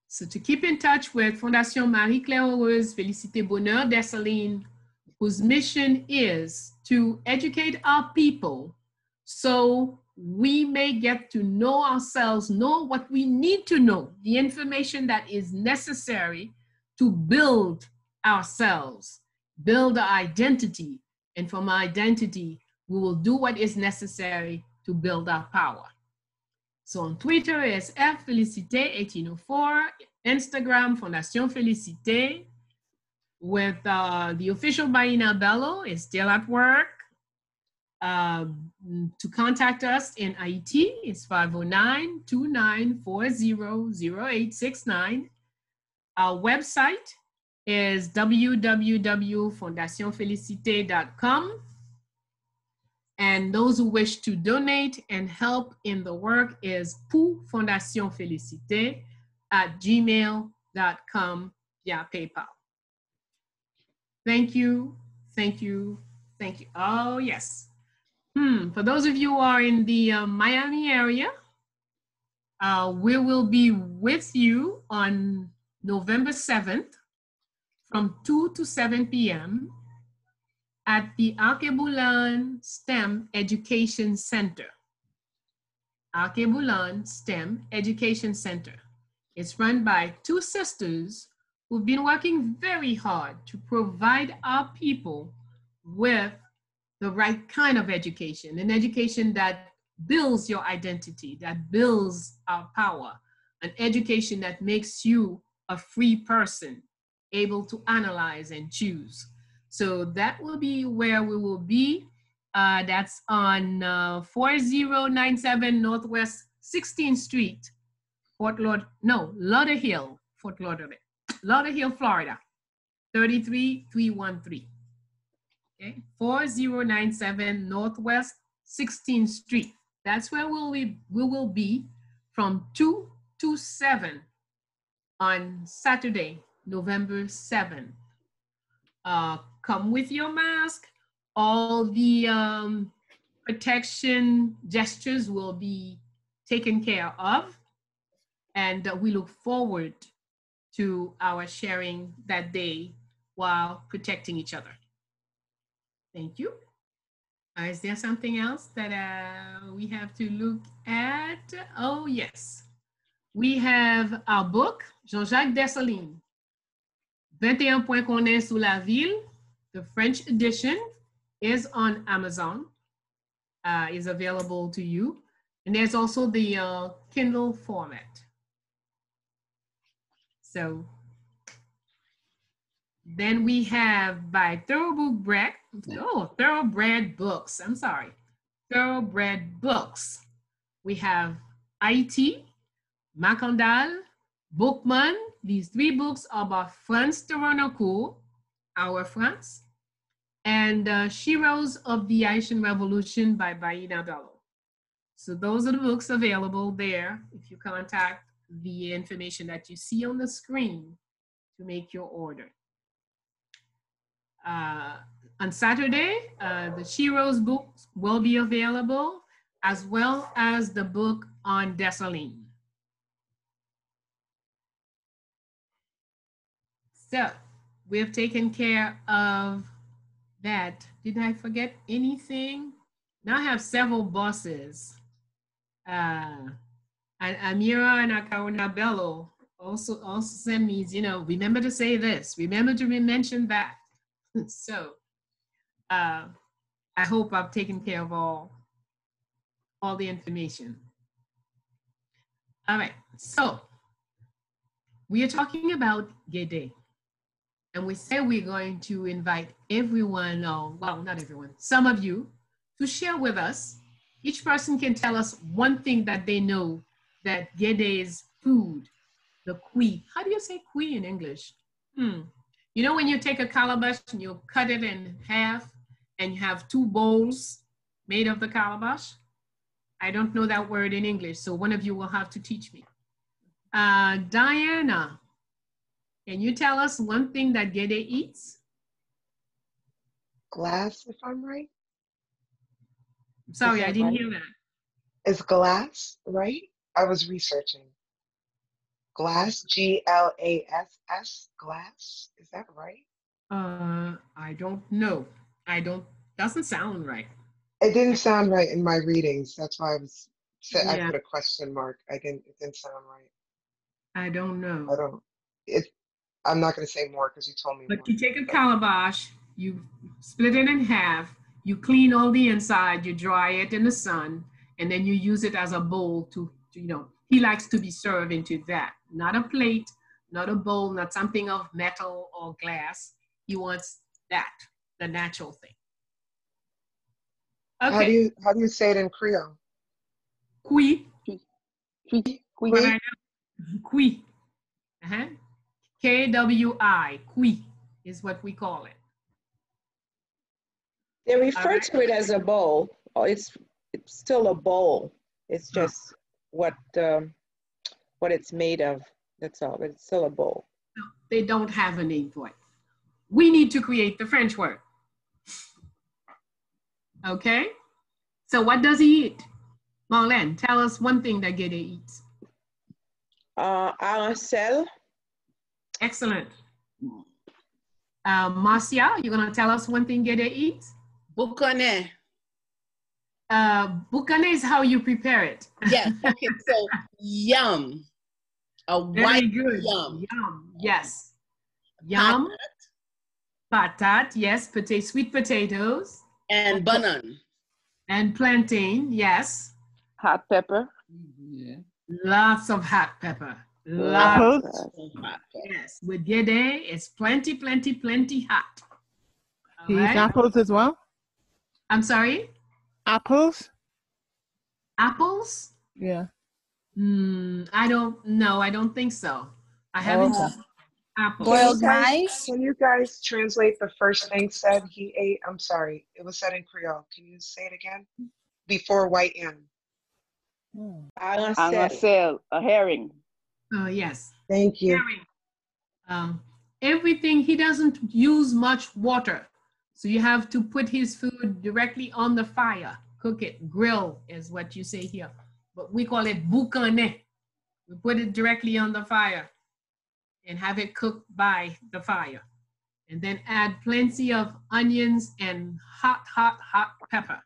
So to keep in touch with Fondation Marie-Claire Heureuse Félicité Bonheur Dessalines, whose mission is to educate our people so we may get to know ourselves, know what we need to know, the information that is necessary to build ourselves, build our identity. And from our identity, we will do what is necessary to build our power. So on Twitter is FFélicité1804, Instagram Fondation Félicité, with the official Bayyinah Bellow is still at work. To contact us in Haiti, it's 509-2940-0869. Our website is www.fondationfelicite.com. And those who wish to donate and help in the work is pourfondationfelicite@gmail.com via PayPal. Thank you, thank you, thank you. Oh, yes. For those of you who are in the Miami area, we will be with you on November 7th from 2 to 7 p.m. at the Arkebulan STEM Education Center. Arkebulan STEM Education Center. It's run by two sisters who've been working very hard to provide our people with the right kind of education, an education that builds your identity, that builds our power, an education that makes you a free person, able to analyze and choose. So that will be where we will be. That's on 4097 Northwest 16th Street, Lauderhill, Fort Lauderdale. Lauderhill, Florida, 33313. Okay, 4097 Northwest 16th Street. That's where we will be from 2 to 7 on Saturday, November 7th. come with your mask. All the protection gestures will be taken care of. And we look forward to our sharing that day while protecting each other. Thank you. Is there something else that we have to look at? Oh, yes. We have our book, Jean-Jacques Dessalines, 21 points qu'on est sous la ville. The French edition is on Amazon, is available to you. And there's also the Kindle format. So then we have by Thoroughbred Books. I'm sorry. Thoroughbred Books. We have IT, Macandal, Bookman. These 3 books are by Franz de Ronocourt, our Franz, and Heroes of the Haitian Revolution by Bayyinah Bellow. So those are the books available there if you contact the information that you see on the screen to make your order. On Saturday, the Heroes books will be available, as well as the book on Dessalines. So we have taken care of that. Did I forget anything? Now I have several bosses. And Amira and Akauna Bello also send me, remember to say this, remember to mention that. So I hope I've taken care of all the information. All right, so we are talking about Gede. And we say we're going to invite everyone, well, not everyone, some of you, to share with us. Each person can tell us one thing that they know that Gede's food, the kui. How do you say kui in English? You know when you take a calabash and you cut it in half and you have 2 bowls made of the calabash? I don't know that word in English, so one of you will have to teach me. Diana, can you tell us one thing that Gede eats? Glass, if I'm right. I'm sorry, I didn't hear that. Is glass, right? I was researching. Glass, Glass, glass, is that right? I don't know. Doesn't sound right. It didn't sound right in my readings. That's why I Yeah. put a question mark. It didn't sound right. I don't know. I'm not going to say more because you told me. But you take a calabash, you split it in half, you clean all the inside, you dry it in the sun, and then you use it as a bowl to he likes to be served into that. Not a plate, not a bowl, not something of metal or glass. He wants that, the natural thing. Okay. How do you say it in Creole? Kui. Kui. Kui. K-W-I, kui is what we call it. They refer to it as a bowl. It's still a bowl. It's just what it's made of. That's all, but it's still a bowl. No, they don't have a name for it. We need to create the French word. Okay? So what does he eat? Marlene, tell us one thing that Gede eats. Aracel. Excellent. Marcia, you're gonna tell us one thing Gede eats? Bukane. Bukane is how you prepare it. Yes, okay, so yum. A white good. Yum. Yum, yes. Yum. Patat, yes, sweet potatoes. And banan. And plantain, yes. Hot pepper. Yeah. Lots of hot pepper. Apples. Yes, with Gede, it's plenty hot. Do you eat apples as well? I'm sorry? Apples? Apples? Yeah. I don't think so. I haven't eaten apples. Boiled rice? Can you guys translate the first thing said he ate? I'm sorry, it was said in Creole. Can you say it again? Before white yam. Aracel, a herring. Oh, yes. Thank you. Herring. everything, he doesn't use much water. So you have to put his food directly on the fire, cook it, grill is what you say here. But we call it boucané. We put it directly on the fire and have it cooked by the fire. And then add plenty of onions and hot pepper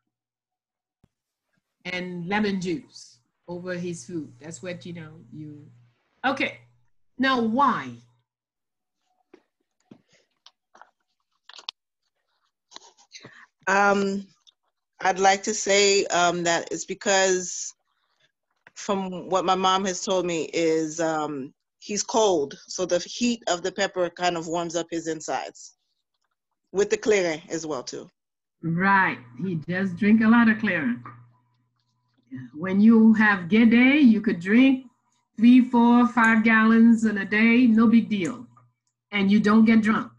and lemon juice over his food. That's what, you know, okay. Now, why? I'd like to say that it's because, from what my mom has told me, is he's cold, so the heat of the pepper kind of warms up his insides, with the claret as well too. Right, he does drink a lot of claret. When you have Gede, you could drink 3, 4, 5 gallons in a day, no big deal, and you don't get drunk.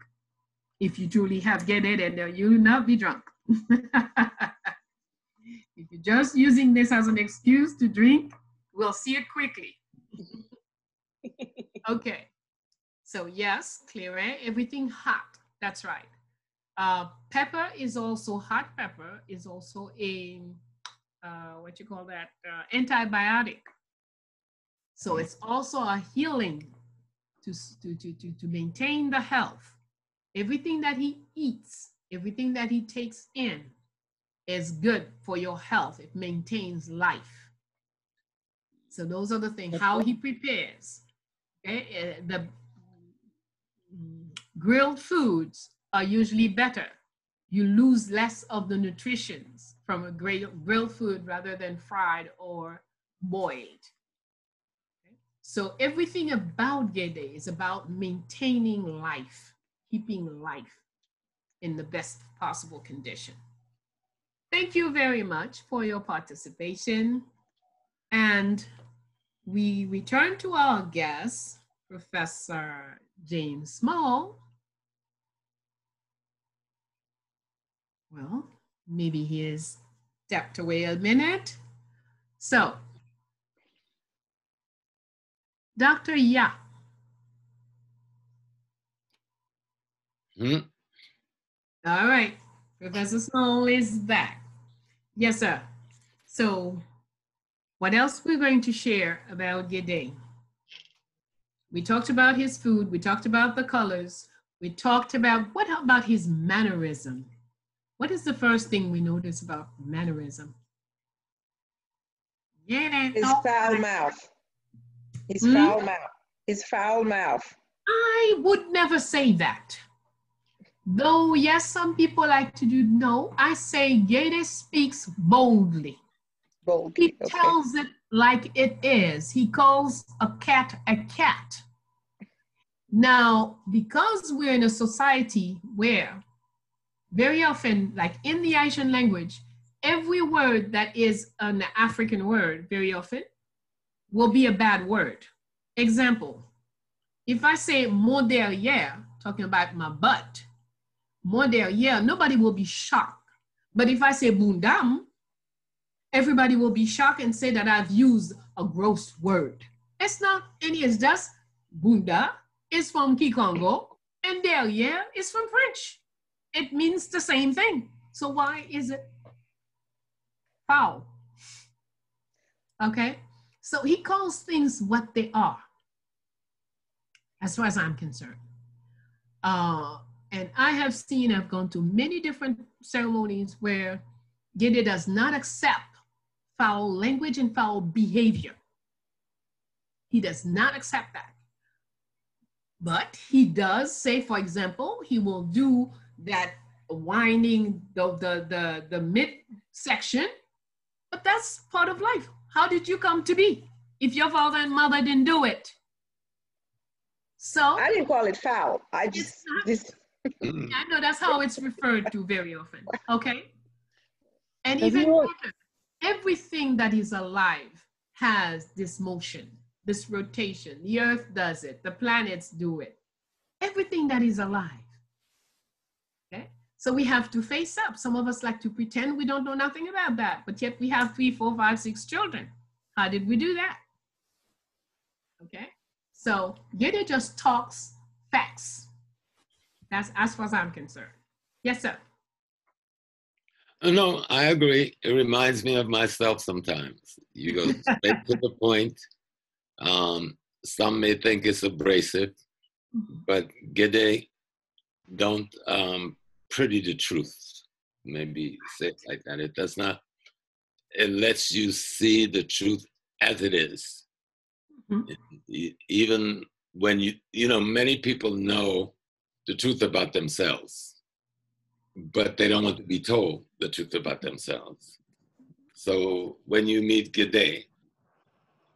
If you truly have Gede, then you will not be drunk. If you're just using this as an excuse to drink, we'll see it quickly. Okay, so yes, claret, everything hot, that's right. Pepper is also, hot pepper is also a, what you call that, antibiotic. So it's also a healing to maintain the health. Everything that he eats, everything that he takes in is good for your health. It maintains life. So those are the things, how he prepares. Okay? The grilled foods are usually better. You lose less of the nutritions from a grilled food rather than fried or boiled. Okay? So everything about Gede is about maintaining life, keeping life in the best possible condition. Thank you very much for your participation. And we return to our guest, Professor James Small. Well, maybe he is stepped away a minute. So, Dr. Ya. All right, Professor Small is back. Yes, sir. So, what else we're going to share about Gede? We talked about his food. We talked about the colors. We talked about, what about his mannerism? What is the first thing we notice about mannerism? His foul mouth. His foul mouth. His foul mouth. I would never say that. Though, yes, some people like to do, no, I say Gede speaks boldly. He tells it like it is. He calls a cat a cat. Now, because we're in a society where very often, like in the Asian language, every word that is an African word very often will be a bad word. Example, if I say mon derrière, talking about my butt, mon derrière, nobody will be shocked. But if I say bundam, everybody will be shocked and say that I've used a gross word. It's not any, it's just bunda is from Kikongo and derrière is from French. It means the same thing. So why is it foul? Okay, so he calls things what they are, as far as I'm concerned. And I have seen, I've gone to many different ceremonies where Gede does not accept foul language and foul behavior. He does not accept that. But he does say, for example, he will do that whining, the midsection, but that's part of life. How did you come to be if your father and mother didn't do it? So I didn't call it foul. I just I know that's how it's referred to very often. Okay, and even everything that is alive has this motion, this rotation. The earth does it, the planets do it. Everything that is alive. Okay, so we have to face up. Some of us like to pretend we don't know nothing about that, but yet we have 3, 4, 5, 6 children. How did we do that? Okay, so Gede just talks facts. That's as far as I'm concerned. Yes, sir. No, I agree. It reminds me of myself sometimes. You go straight to the point. Some may think it's abrasive, but Gede don't pretty the truth. Maybe say it like that. It does not. It lets you see the truth as it is. Even when you know, many people know the truth about themselves, but they don't want to be told the truth about themselves. So when you meet Gede,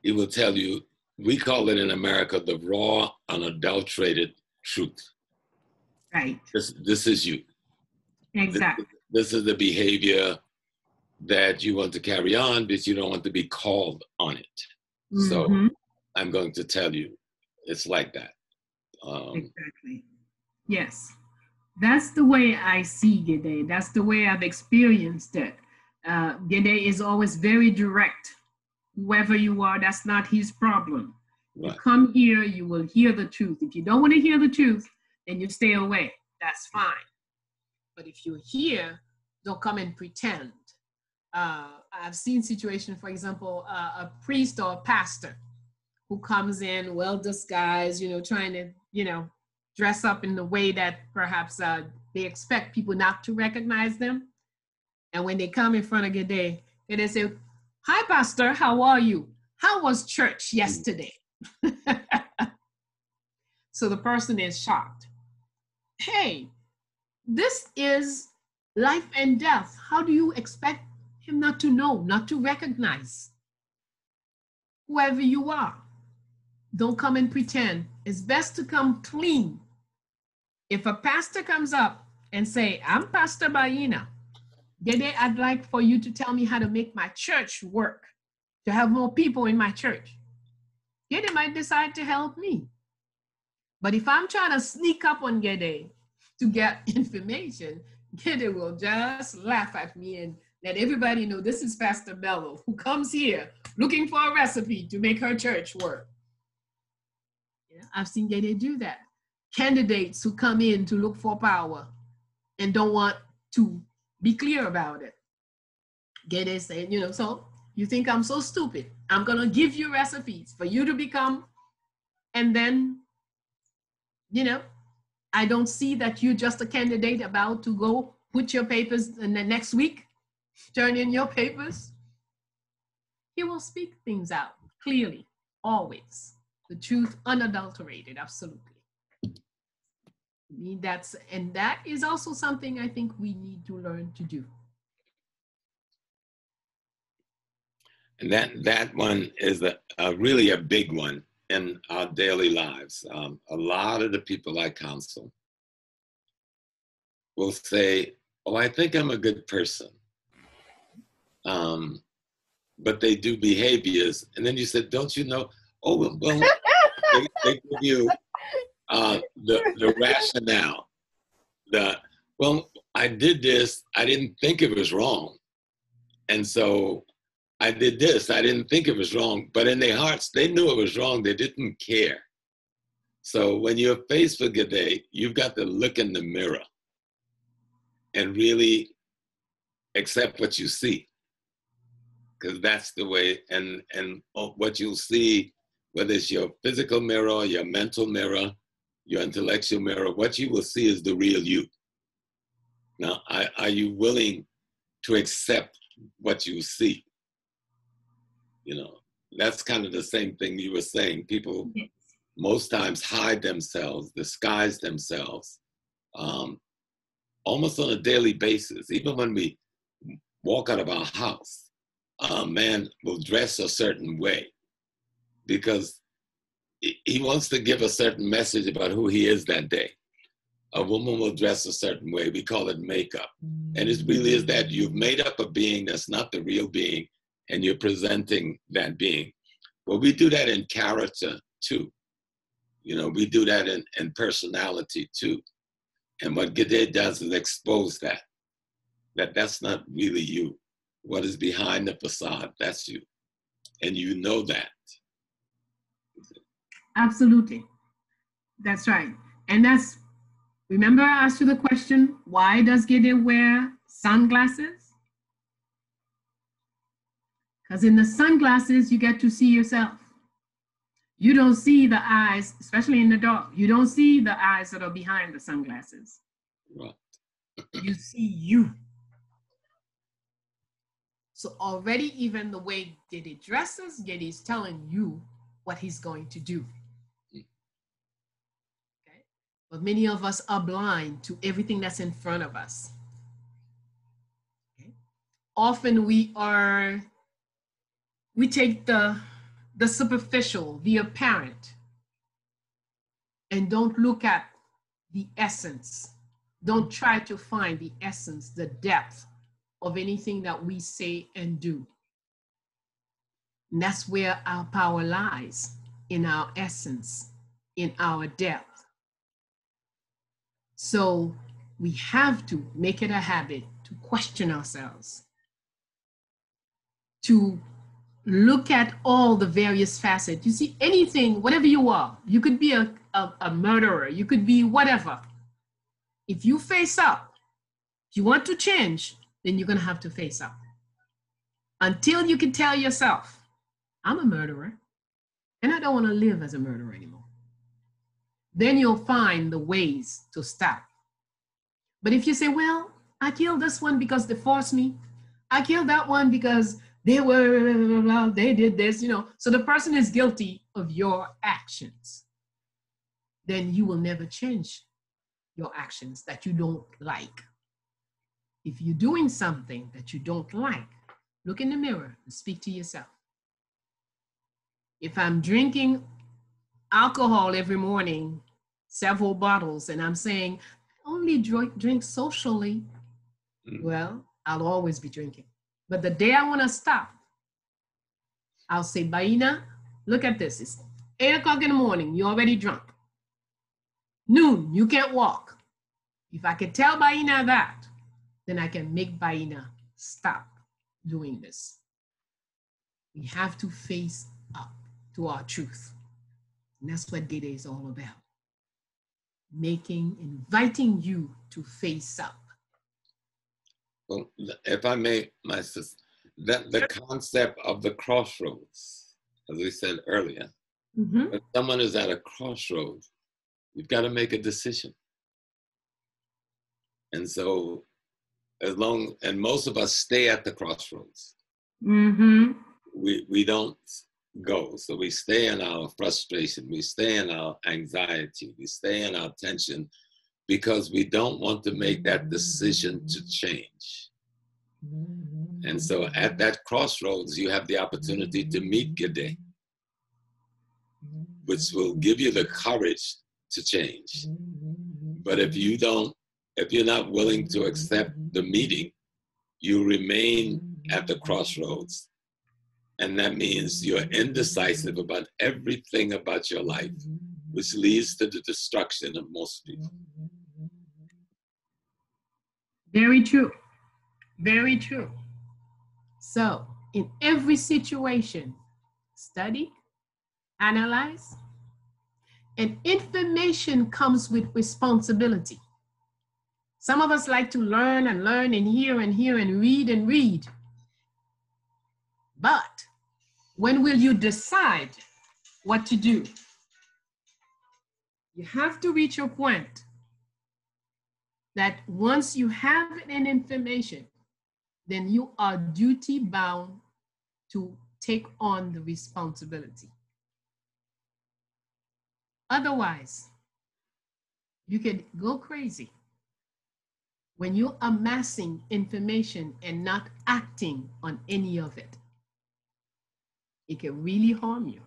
he will tell you, we call it in America the raw, unadulterated truth. Right. This is you. Exactly. This is the behavior that you want to carry on, but you don't want to be called on it. So I'm going to tell you, it's like that. Exactly. Yes. That's the way I see Gede. That's the way I've experienced it. Gede is always very direct. Whoever you are, that's not his problem. Right. You come here, you will hear the truth. If you don't want to hear the truth, then you stay away. That's fine. But if you're here, don't come and pretend. I've seen situations, for example, a priest or a pastor who comes in well disguised, trying to, dress up in the way that perhaps they expect people not to recognize them. And when they come in front of Gede, they say, "Hi, Pastor, how are you? How was church yesterday?" So the person is shocked. Hey, this is life and death. How do you expect him not to know, not to recognize whoever you are? Don't come and pretend. It's best to come clean. If a pastor comes up and say, "I'm Pastor Bayyinah, Gede, I'd like for you to tell me how to make my church work, to have more people in my church," Gede might decide to help me. But if I'm trying to sneak up on Gede to get information, Gede will just laugh at me and let everybody know this is Pastor Bellow, who comes here looking for a recipe to make her church work. I've seen Gede do that. Candidates who come in to look for power and don't want to be clear about it. Gede said, so you think I'm so stupid? I'm going to give you recipes for you to become, and then, I don't see that you're just a candidate about to go put your papers in the next week, turn in your papers. He will speak things out clearly, always. The truth unadulterated, absolutely. That is also something I think we need to learn to do. And that one is really a big one in our daily lives. A lot of the people I counsel will say, "Oh, I think I'm a good person." But they do behaviors. And then you said, "Don't you know?" Oh, well, they give you the rationale. Well, I did this. I didn't think it was wrong. And so I did this. I didn't think it was wrong. But in their hearts, they knew it was wrong. They didn't care. So when you're faced with Gede, you've got to look in the mirror and really accept what you see. Because that's the way, and what you'll see, whether it's your physical mirror, your mental mirror, your intellectual mirror, what you will see is the real you. Now, are you willing to accept what you see? That's kind of the same thing you were saying. People most times hide themselves, disguise themselves, almost on a daily basis. Even when we walk out of our house, a man will dress a certain way because he wants to give a certain message about who he is that day. A woman will dress a certain way. We call it makeup. And it really is that you've made up a being that's not the real being, and you're presenting that being. Well, we do that in character too. We do that in personality too. And what Gede does is expose that's not really you. What is behind the facade, that's you. And you know that. Absolutely. That's right. And that's Remember I asked you the question, why does Gideon wear sunglasses? Because in the sunglasses, you get to see yourself. You don't see the eyes, especially in the dark. You don't see the eyes that are behind the sunglasses. Right. You see you. So already even the way Gede dresses, Gede is telling you what he's going to do. Okay? But many of us are blind to everything that's in front of us. Okay? Often we take the superficial, the apparent, and don't look at the essence. Don't try to find the essence, the depth of anything that we say and do. And that's where our power lies, in our essence, in our depth. So we have to make it a habit to question ourselves, to look at all the various facets. You see, anything, whatever you are, you could be a murderer, you could be whatever. If you face up, if you want to change, then you're going to have to face up. Until you can tell yourself, I'm a murderer, and I don't want to live as a murderer anymore. Then you'll find the ways to stop. But if you say, well, I killed this one because they forced me, I killed that one because they did this, so the person is guilty of your actions, then you will never change your actions that you don't like. If you're doing something that you don't like, look in the mirror and speak to yourself. If I'm drinking alcohol every morning, several bottles, and I'm saying, only drink socially, well, I'll always be drinking. But the day I want to stop, I'll say, Bayyinah, look at this. It's 8 o'clock in the morning. You're already drunk. Noon, you can't walk. If I can tell Bayyinah that, then I can make Bayyinah stop doing this. We have to face up to our truth. And that's what Gede is all about. Inviting you to face up. Well, if I may, my sister, the concept of the crossroads, as we said earlier, if someone is at a crossroads, you've got to make a decision. And so, and most of us stay at the crossroads. We don't go. So we stay in our frustration, we stay in our anxiety, we stay in our tension, because we don't want to make that decision to change. And so at that crossroads, you have the opportunity to meet Gede, which will give you the courage to change. But if you're not willing to accept the meeting, you remain at the crossroads. And that means you're indecisive about everything about your life, which leads to the destruction of most people. Very true. Very true. So, in every situation, study, analyze, and information comes with responsibility. Some of us like to learn and learn and hear and read. But when will you decide what to do? You have to reach a point that once you have an information, then you are duty bound to take on the responsibility. Otherwise, you could go crazy. When you're amassing information and not acting on any of it, it can really harm you.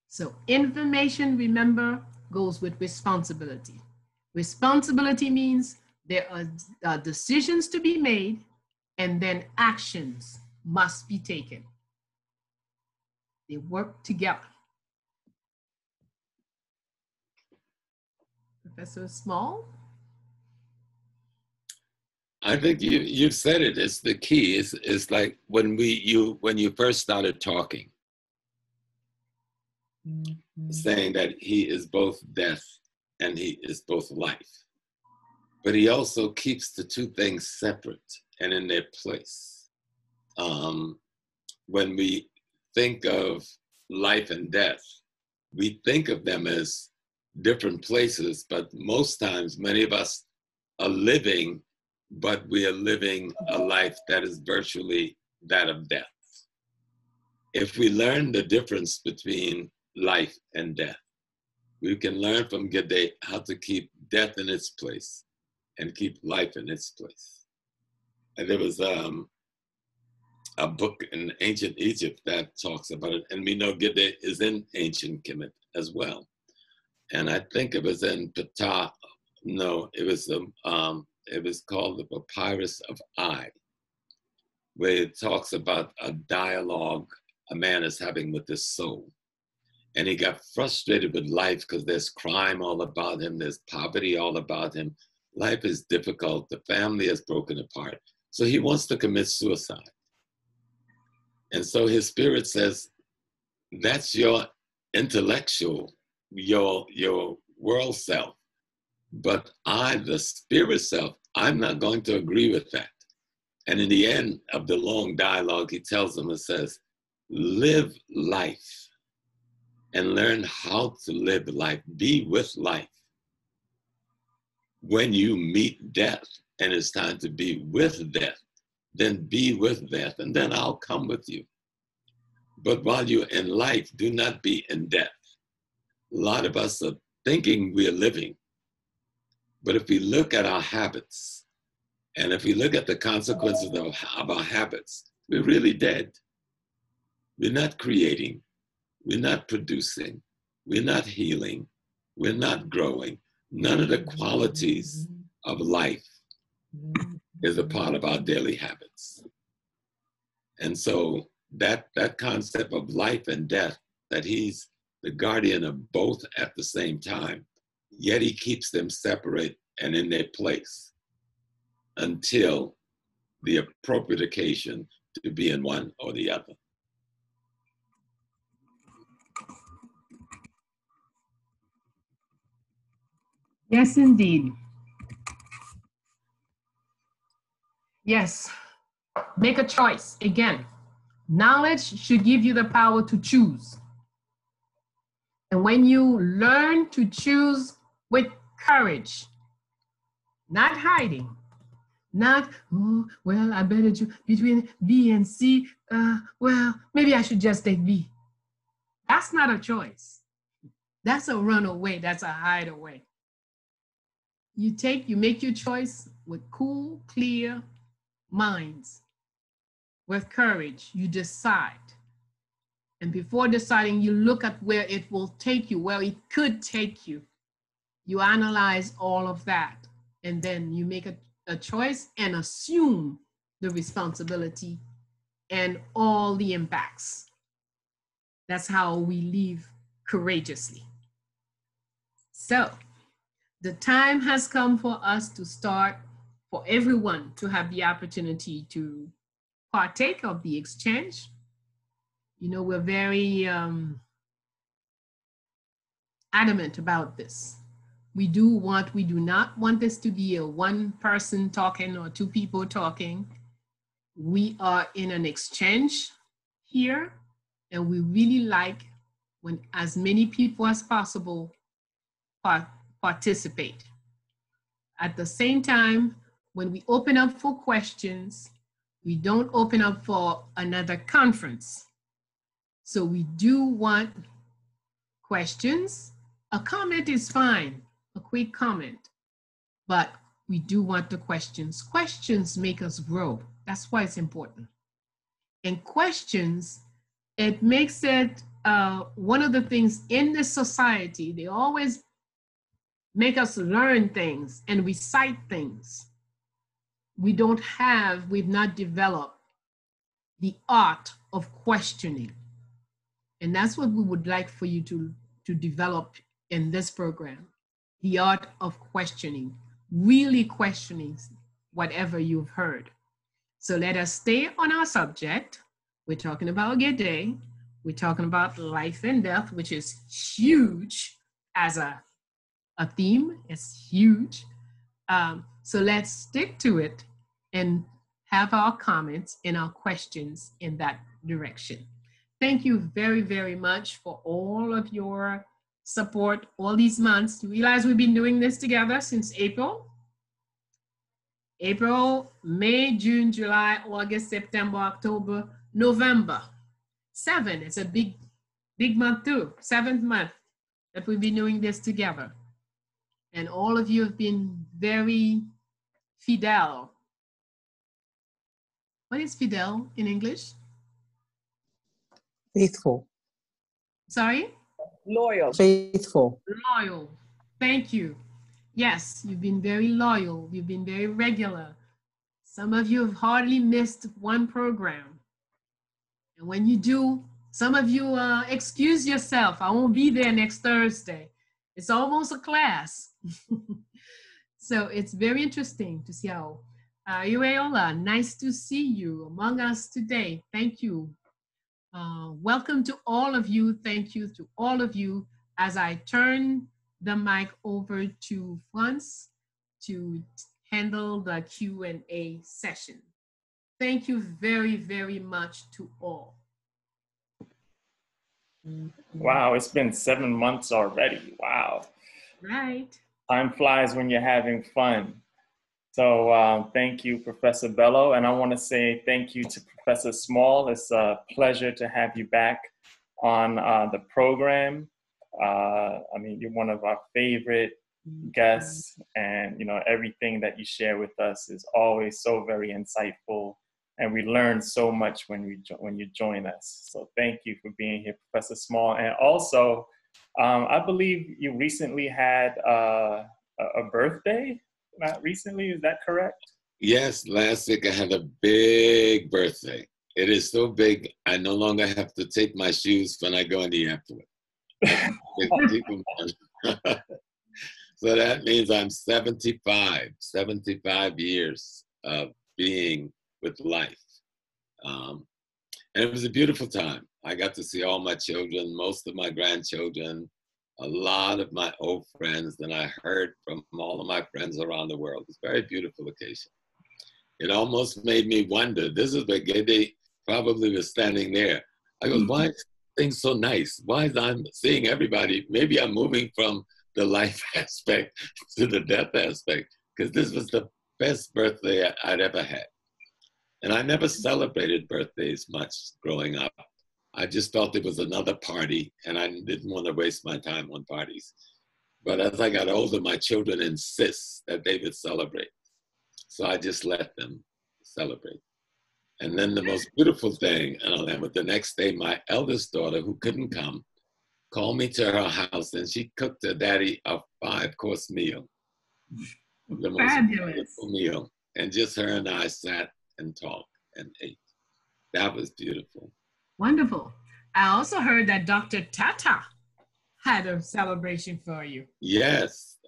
So information, remember, goes with responsibility. Responsibility means there are decisions to be made, and then actions must be taken. They work together. Professor Small? I think you've said it. It's the key. It's like when you first started talking, saying that he is both deaf and he is both life. But he also keeps the two things separate and in their place. When we think of life and death, we think of them as different places, but most times many of us are living, but we are living a life that is virtually that of death. If we learn the difference between life and death, we can learn from Gede how to keep death in its place and keep life in its place. And there was a book in ancient Egypt that talks about it, and we know Gede is in ancient Kemet as well. And I think it was in Ptah, no, it was called the Papyrus of I, where it talks about a dialogue a man is having with his soul. And he got frustrated with life because there's crime all about him, there's poverty all about him. Life is difficult, the family is broken apart. So he wants to commit suicide. And so his spirit says, that's your intellectual, your world self. But I, the spirit self, I'm not going to agree with that. And in the end of the long dialogue, he tells them and says, live life and learn how to live life, be with life. When you meet death and it's time to be with death, then be with death and then I'll come with you. But while you're in life, do not be in death. A lot of us are thinking we're living. But if we look at our habits, and if we look at the consequences of our habits, we're really dead. We're not creating, we're not producing, we're not healing, we're not growing. None of the qualities of life is a part of our daily habits. And so that concept of life and death, that he's the guardian of both at the same time, yet he keeps them separate and in their place until the appropriate occasion to be in one or the other. Yes, indeed. Yes. Make a choice. Again, knowledge should give you the power to choose. And when you learn to choose with courage, not hiding, not, oh, well, I better choose between B and C. Well, maybe I should just take B. That's not a choice. That's a runaway. That's a hideaway. You make your choice with cool, clear minds, with courage. You decide. And before deciding, you look at where it will take you, where it could take you. You analyze all of that. And then you make a choice and assume the responsibility and all the impacts. That's how we live courageously. So the time has come for us to start, for everyone to have the opportunity to partake of the exchange. You know, we're very adamant about this. We do not want this to be a one person talking or two people talking. We are in an exchange here, and we really like when as many people as possible participate. At the same time, when we open up for questions, we don't open up for another conference. So we do want questions. A comment is fine, a quick comment, but we do want the questions. Questions make us grow. That's why it's important. And questions, it makes it one of the things in this society, they always make us learn things and recite things. We've not developed the art of questioning. And that's what we would like for you to develop in this program, the art of questioning, really questioning whatever you've heard. So let us stay on our subject. We're talking about Gede. We're talking about life and death, which is huge as a a theme. It's huge. So let's stick to it and have our comments and our questions in that direction. Thank you very, very much for all of your support all these months. You realize we've been doing this together since April? April, May, June, July, August, September, October, November. 7, it's a big month too. 7th month that we've been doing this together. And all of you have been very fidel. What is fidel in English? Faithful. Sorry? Loyal. Faithful. Loyal. Thank you. Yes, you've been very loyal. You've been very regular. Some of you have hardly missed one program. And when you do, some of you excuse yourself. I won't be there next Thursday. It's almost a class. So it's very interesting to see how. Ueola, nice to see you among us today. Thank you. Welcome to all of you. Thank you to all of you. As I turn the mic over to Franz to handle the Q&A session. Thank you very, very much to all. Wow, it's been 7 months already. Wow. Right. Time flies when you're having fun. So thank you, Professor Bellow. And I want to say thank you to Professor Small. It's a pleasure to have you back on the program. I mean, you're one of our favorite guests, and you know, everything that you share with us is always so very insightful, and we learn so much when you join us. So thank you for being here, Professor Small. And also, I believe you recently had a birthday. Not recently, is that correct? Yes, last week I had a big birthday. It is so big, I no longer have to take my shoes when I go in the airport. So that means I'm 75 years of being with life. And it was a beautiful time. I got to see all my children, most of my grandchildren, a lot of my old friends, and I heard from all of my friends around the world. It's a very beautiful occasion. It almost made me wonder, this is where Gede probably was standing there. I go, why is things so nice? Why is I'm seeing everybody? Maybe I'm moving from the life aspect to the death aspect, because this was the best birthday I'd ever had. And I never celebrated birthdays much growing up. I just felt it was another party, and I didn't want to waste my time on parties. But as I got older, my children insist that they would celebrate. So I just let them celebrate. And then the most beautiful thing, and I'll end with the next day, my eldest daughter, who couldn't come, called me to her house, and she cooked her daddy a 5-course meal. The most beautiful meal. And just her and I sat and talked and ate. That was beautiful. Wonderful. I also heard that Dr. Tata had a celebration for you. Yes.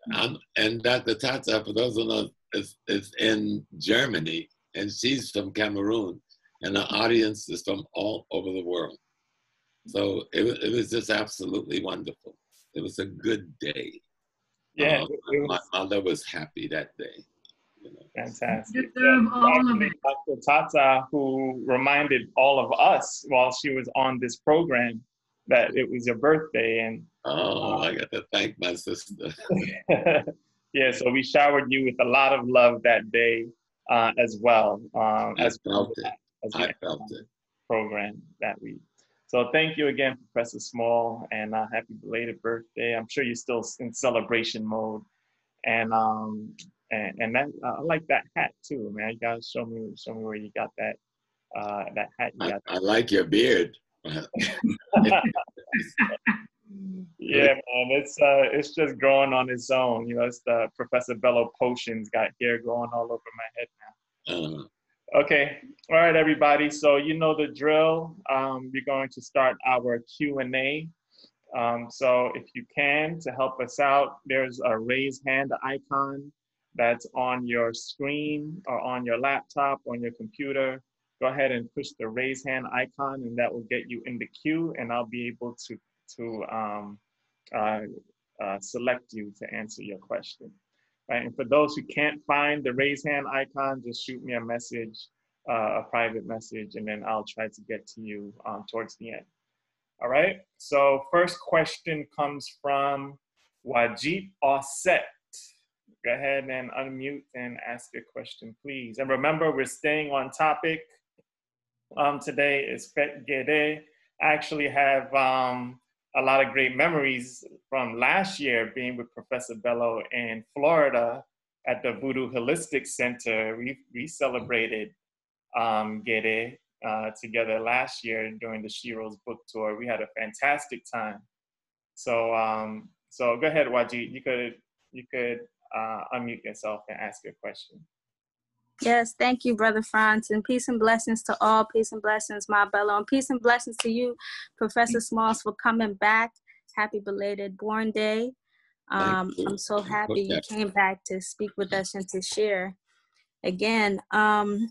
And Dr. Tata, for those who know, is in Germany, and she's from Cameroon, and the audience is from all over the world. So it was just absolutely wonderful. It was a good day. Yeah, my mother was happy that day. You know. Fantastic. Dr. Tata, who reminded all of us while she was on this program that it was your birthday. And I got to thank my sister. Yeah, so we showered you with a lot of love that day as well. I felt it. Program that week. So thank you again, Professor Small, and happy belated birthday. I'm sure you're still in celebration mode. And that I like that hat too, man. You gotta show me where you got that hat. You got. I like your beard. Yeah, man, it's just growing on its own. You know, it's the Professor Bellow potions got hair growing all over my head now. Okay, all right, everybody. So you know the drill. We're going to start our Q&A. So if you can, to help us out, there's a raise hand icon that's on your screen or on your laptop, on your computer. Go ahead and push the raise hand icon, and that will get you in the queue, and I'll be able to select you to answer your question. Right? And for those who can't find the raise hand icon, just shoot me a message, a private message, and then I'll try to get to you towards the end. All right, so first question comes from Wajid Osset. Go ahead and unmute and ask your question, please. And remember, we're staying on topic. Today is Fet Gede. I actually have a lot of great memories from last year being with Professor Bellow in Florida at the Voodoo Holistic Center. We celebrated Gede together last year during the Shiro's book tour. We had a fantastic time. So so go ahead, Wajid. You could unmute yourself and ask your question. Yes, thank you, Brother Franz, and peace and blessings to all. Peace and blessings, Ma Bello, and peace and blessings to you, Professor Smalls, for coming back. Happy belated born day. I'm so happy you came back to speak with us and to share again. I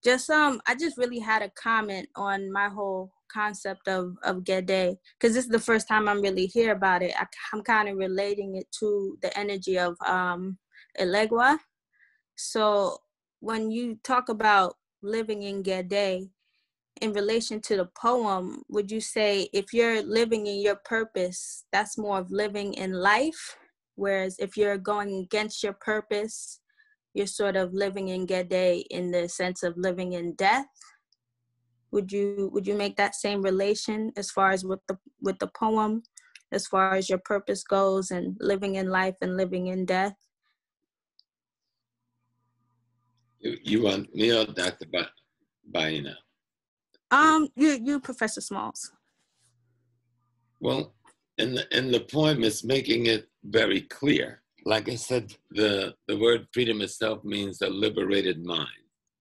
just really had a comment on my whole concept of Gede, because this is the first time I'm really hear about it. I'm kind of relating it to the energy of Elegua. So when you talk about living in Gede, in relation to the poem, would you say if you're living in your purpose, that's more of living in life? Whereas if you're going against your purpose, you're sort of living in Gede in the sense of living in death? Would you make that same relation as far as with the poem, as far as your purpose goes and living in life and living in death? You want me or Dr. Bayyinah? You, Professor Smalls. Well, in the poem, it's making it very clear. Like I said, the word freedom itself means a liberated mind,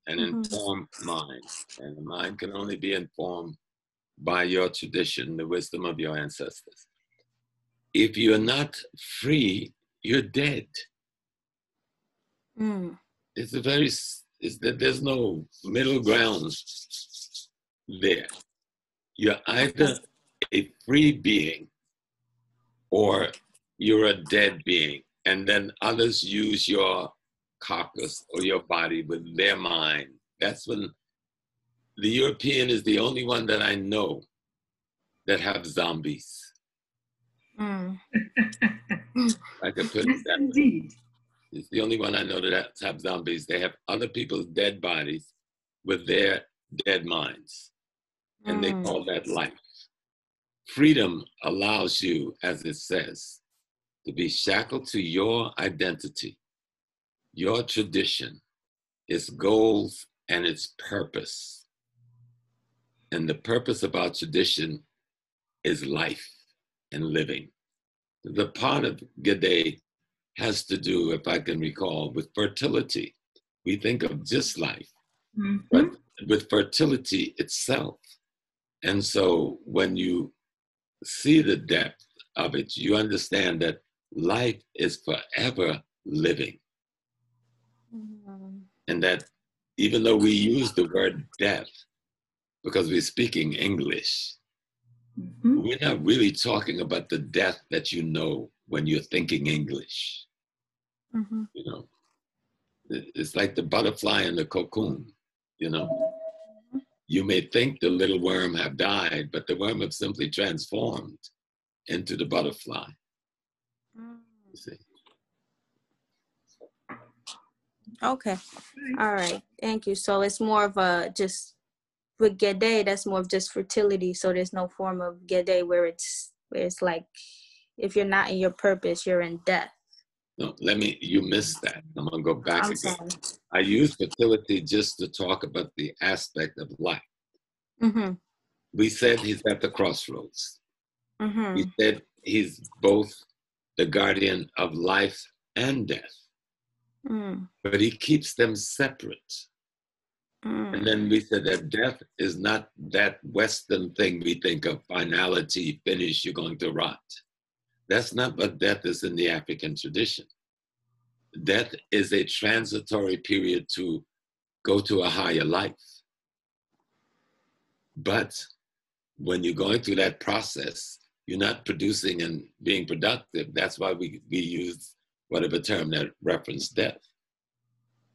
an informed mind. And the mind can only be informed by your tradition, the wisdom of your ancestors. If you're not free, you're dead. There's no middle ground there. You're either a free being or you're a dead being. And then others use your carcass or your body with their mind. That's when the European is the only one that I know that have zombies. I could put it that way. It's the only one I know that have zombies. They have other people's dead bodies with their dead minds. And they call that life. Freedom allows you, as it says, to be shackled to your identity, your tradition, its goals, and its purpose. And the purpose of our tradition is life and living. The part of Gede has to do, if I can recall, with fertility. We think of just life, but with fertility itself. And so when you see the depth of it, you understand that life is forever living. And that even though we use the word death, because we're speaking English, we're not really talking about the death that you know when you're thinking English. You know, it's like the butterfly in the cocoon, you know. You may think the little worm have died, but the worm have simply transformed into the butterfly. You see? Okay. All right. Thank you. So it's more of a just with Gede, that's more of just fertility. So there's no form of Gede where it's like if you're not in your purpose, you're in death. No, you missed that. I'm gonna go back again. Sorry. I use fertility just to talk about the aspect of life. We said he's at the crossroads. We said he's both the guardian of life and death. But he keeps them separate. And then we said that death is not that Western thing we think of, finality, finish, you're going to rot. That's not what death is in the African tradition. Death is a transitory period to go to a higher life. But when you're going through that process, you're not producing and being productive. That's why we use whatever term that reference death,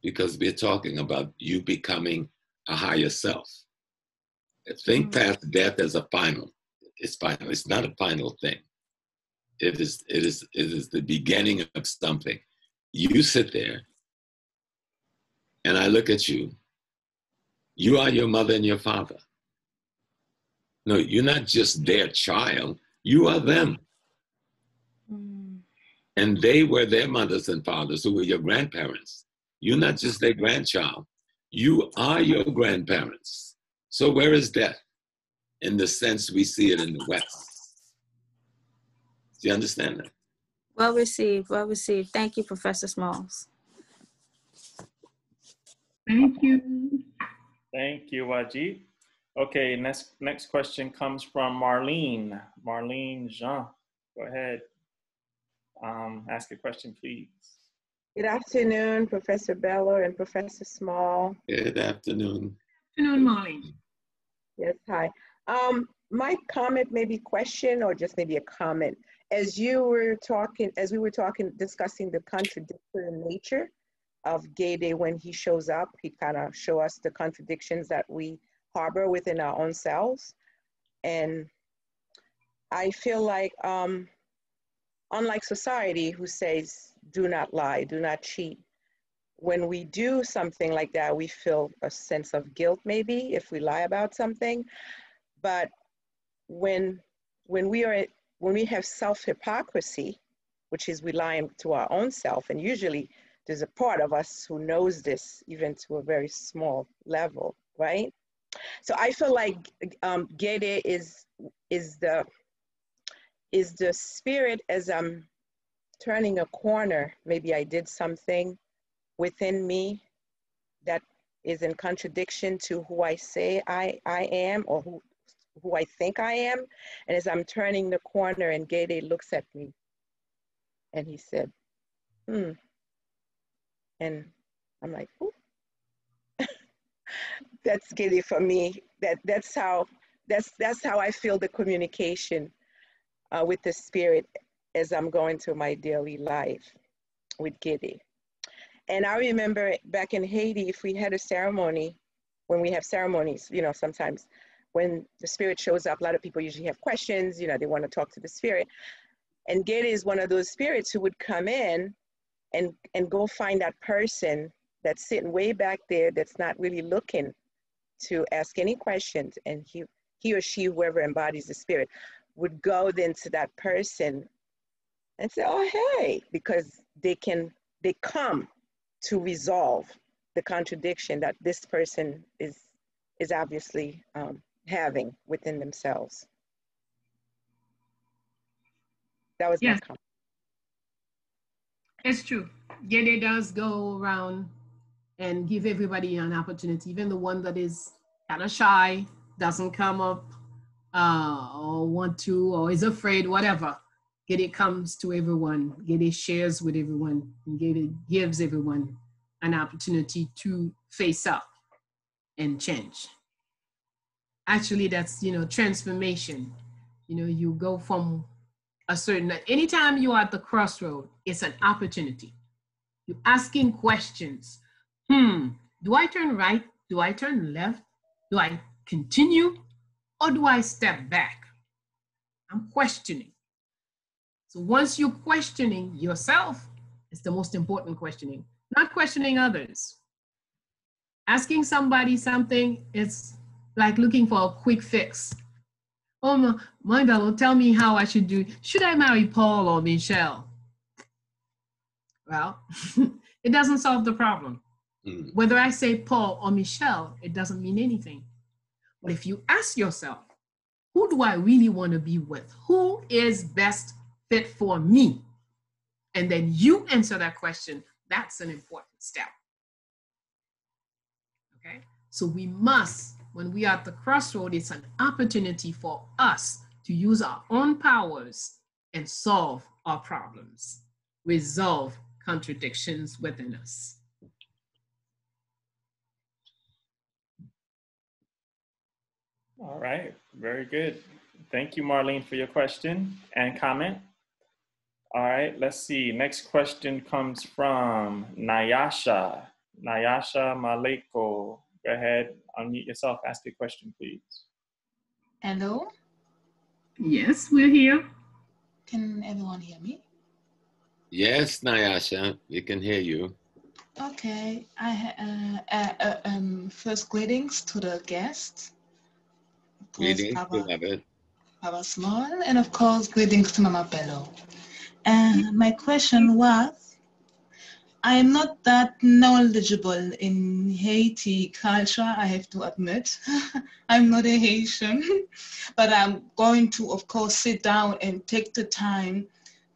because we're talking about you becoming a higher self. Think past death as a final. It's final. It's not a final thing. It is the beginning of something. You sit there, and I look at you. You are your mother and your father. No, you're not just their child. You are them. And they were their mothers and fathers who were your grandparents. You're not just their grandchild. You are your grandparents. So where is death? In the sense we see it in the West. Do you understand that? Well received, well received. Thank you, Professor Smalls. Thank you. Thank you, Wajid. Okay, next question comes from Marlene. Marlene Jean, go ahead. Ask a question, please. Good afternoon, Professor Bellow and Professor Small. Good afternoon. Good afternoon, Marlene. Yes, hi. My comment, maybe question, or just maybe a comment. As we were talking, discussing the contradictory nature of Gede when he shows up, he kind of show us the contradictions that we harbor within our own selves. And I feel like, unlike society who says, do not lie, do not cheat, when we do something like that, we feel a sense of guilt maybe if we lie about something. But when we have self-hypocrisy, which is we lie to our own self, and usually there's a part of us who knows this even to a very small level, right? So I feel like Gede is the spirit as I'm turning a corner. Maybe I did something within me that is in contradiction to who I say I am, or who I think I am. And as I'm turning the corner, and Gede looks at me and he said, and I'm like, ooh. That's Gede for me. That's how I feel the communication with the spirit as I'm going through my daily life with Gede. And I remember back in Haiti, if we had a ceremony, when we have ceremonies, you know, sometimes when the spirit shows up, a lot of people usually have questions, you know, they want to talk to the spirit. And Gede is one of those spirits who would come in and go find that person that's sitting way back there that's not really looking to ask any questions. And he or she, whoever embodies the spirit, would go then to that person and say, oh, hey, because they come to resolve the contradiction that this person is obviously having within themselves. That was my comment. It's true. Gede does go around and give everybody an opportunity, even the one that is kind of shy, doesn't come up or want to, or is afraid, whatever. Gede comes to everyone. Gede shares with everyone. And Gede gives everyone an opportunity to face up and change. Actually, that's, you know, transformation. You know, you go from a certain, anytime you're at the crossroad, it's an opportunity. You're asking questions. Do I turn right? Do I turn left? Do I continue? Or do I step back? I'm questioning. So once you're questioning yourself, it's the most important questioning, not questioning others. Asking somebody something, it's like looking for a quick fix. Oh, my Bellow, tell me how I should do. Should I marry Paul or Michelle? Well, it doesn't solve the problem. Whether I say Paul or Michelle, it doesn't mean anything. But if you ask yourself, who do I really want to be with? Who is best fit for me? And then you answer that question, that's an important step. Okay? So we must, when we are at the crossroad, it's an opportunity for us to use our own powers and solve our problems, resolve contradictions within us. All right, very good. Thank you, Marlene, for your question and comment. All right, let's see. Next question comes from Nyasha. Nyasha Maleko. Go ahead, unmute yourself, ask your question, please. Hello? Yes, we're here. Can everyone hear me? Yes, Nyasha, we can hear you. Okay. First, greetings to the guests. Greetings, beloved. Papa Small, and of course, greetings to Mama Bellow. My question was, I am not that knowledgeable in Haiti culture, I have to admit. I'm not a Haitian, but I'm going to, of course, sit down and take the time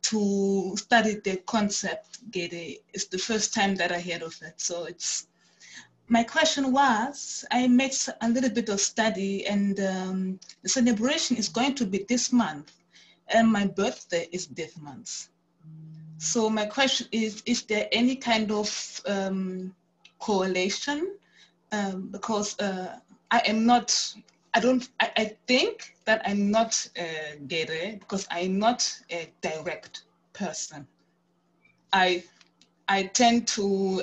to study the concept, Gede. It's the first time that I heard of it. So my question was, I made a little bit of study, and the celebration is going to be this month, and my birthday is this month. So my question is there any kind of correlation? Because I think that I'm not Gede because I'm not a direct person. I tend to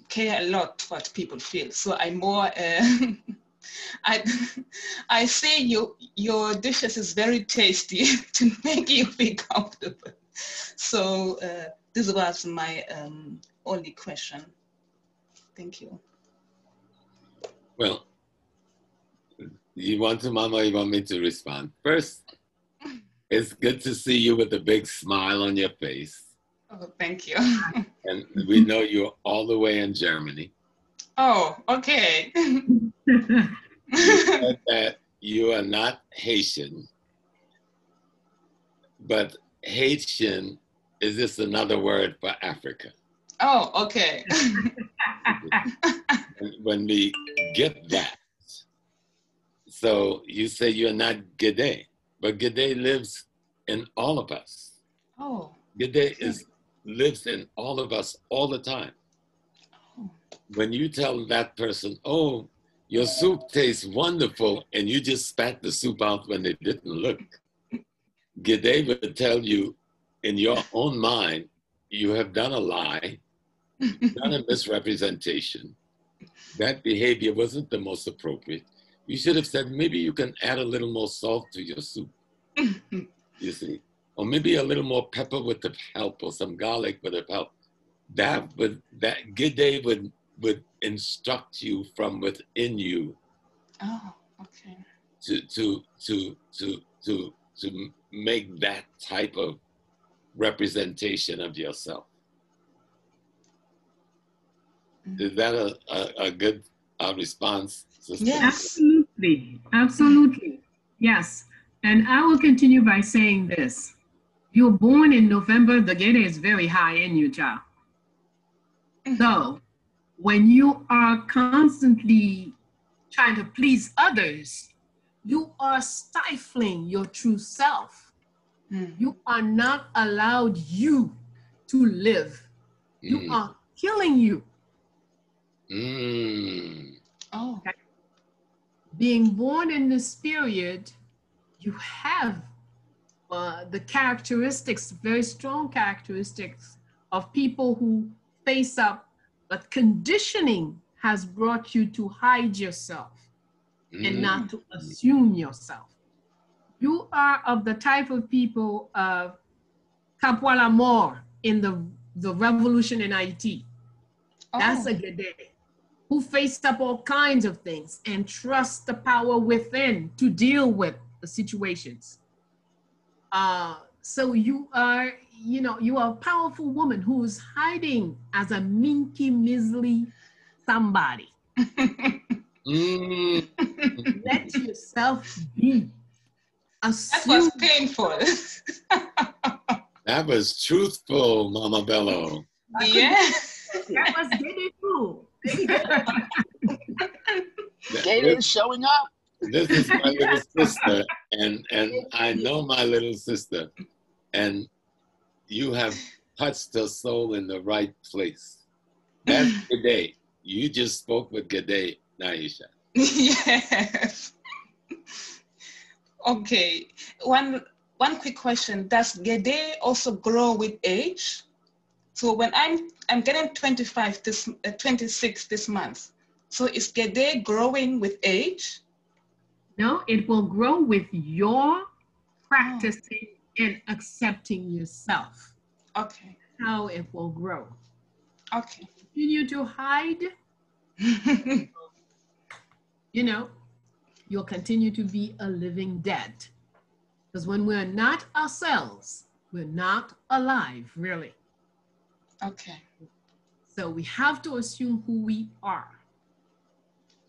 care a lot what people feel. So I'm more, I see your dishes is very tasty to make you feel comfortable. So this was my only question. Thank you. Well, you want to, Mama, you want me to respond? First, it's good to see you with a big smile on your face. Oh, thank you. And we know you're all the way in Germany. Oh, okay. You said that you are not Haitian, but Haitian is just another word for Africa. Oh, okay. When we get that, so you say you're not Gede, but Gede lives in all of us. Oh. Gede lives in all of us all the time. When you tell that person, oh, your soup tastes wonderful, and you just spat the soup out when they didn't look, Gede would tell you in your own mind, you have done a lie, done a misrepresentation. That behavior wasn't the most appropriate. You should have said, maybe you can add a little more salt to your soup, you see, or maybe a little more pepper with the help, or some garlic with the help. That Gede would instruct you from within you. Oh, okay. To make that type of representation of yourself. Is that a good response, sister? Yes. Absolutely. Yes. And I will continue by saying this. You're born in November, the Gede is very high in you, child. So when you are constantly trying to please others, you are stifling your true self. You are not allowed you to live. You are killing you. Oh. Okay. Being born in this period, you have the characteristics, very strong characteristics of people who face up, but conditioning has brought you to hide yourself and not to assume yourself. You are of the type of people of Capoeira Mor in the revolution in Haiti. That's a Gede who faced up all kinds of things and trust the power within to deal with the situations. So you are, you are a powerful woman who is hiding as a minky, miserly somebody. Let yourself be. That was painful. That was truthful, Mama Bellow. Yes. That was really cool. Gede is showing up. This is my little sister, and I know my little sister, and you have touched her soul in the right place. That's Gede. You just spoke with Gede, Naisha. Yes. Okay. One quick question. Does Gede also grow with age? So when I'm getting 26 this month. So is Gede growing with age? No, it will grow with your practicing and accepting yourself. Okay. How it will grow. Okay. Continue to hide. You know, you'll continue to be a living dead. Because when we're not ourselves, we're not alive, really. Okay. So we have to assume who we are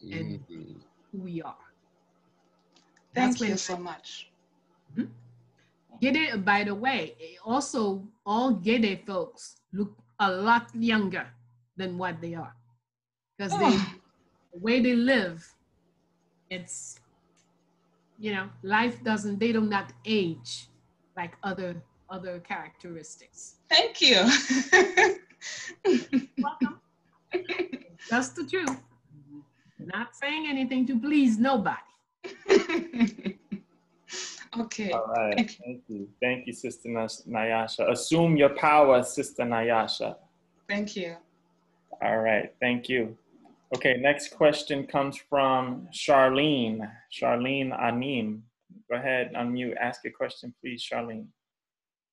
and who we are. Thank you so much. Gede, by the way, also all Gede folks look a lot younger than what they are. Because the way they live, it's, you know, life doesn't, they do not age like other characteristics. Thank you. Welcome. That's the truth. Not saying anything to please nobody. Okay. All right. Thank you. Thank you, Sister Nyasha. Assume your power, Sister Nyasha. Thank you. All right. Thank you. Okay. Next question comes from Charlene. Charlene Anim. Go ahead. Unmute. Ask your question, please, Charlene.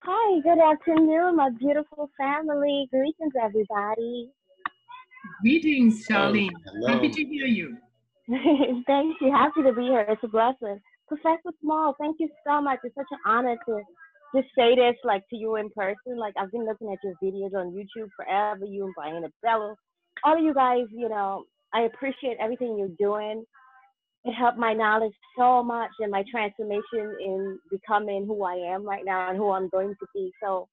Hi. Good afternoon, my beautiful family. Greetings, everybody. Greetings, Charlene. Hello. Happy to hear you. Thank you. Happy to be here. It's a blessing. Professor Small, thank you so much. It's such an honor to just say this like to you in person. Like I've been looking at your videos on YouTube forever. You and Bayyinah Bellow, all of you guys. You know, I appreciate everything you're doing. It helped my knowledge so much and my transformation in becoming who I am right now and who I'm going to be. So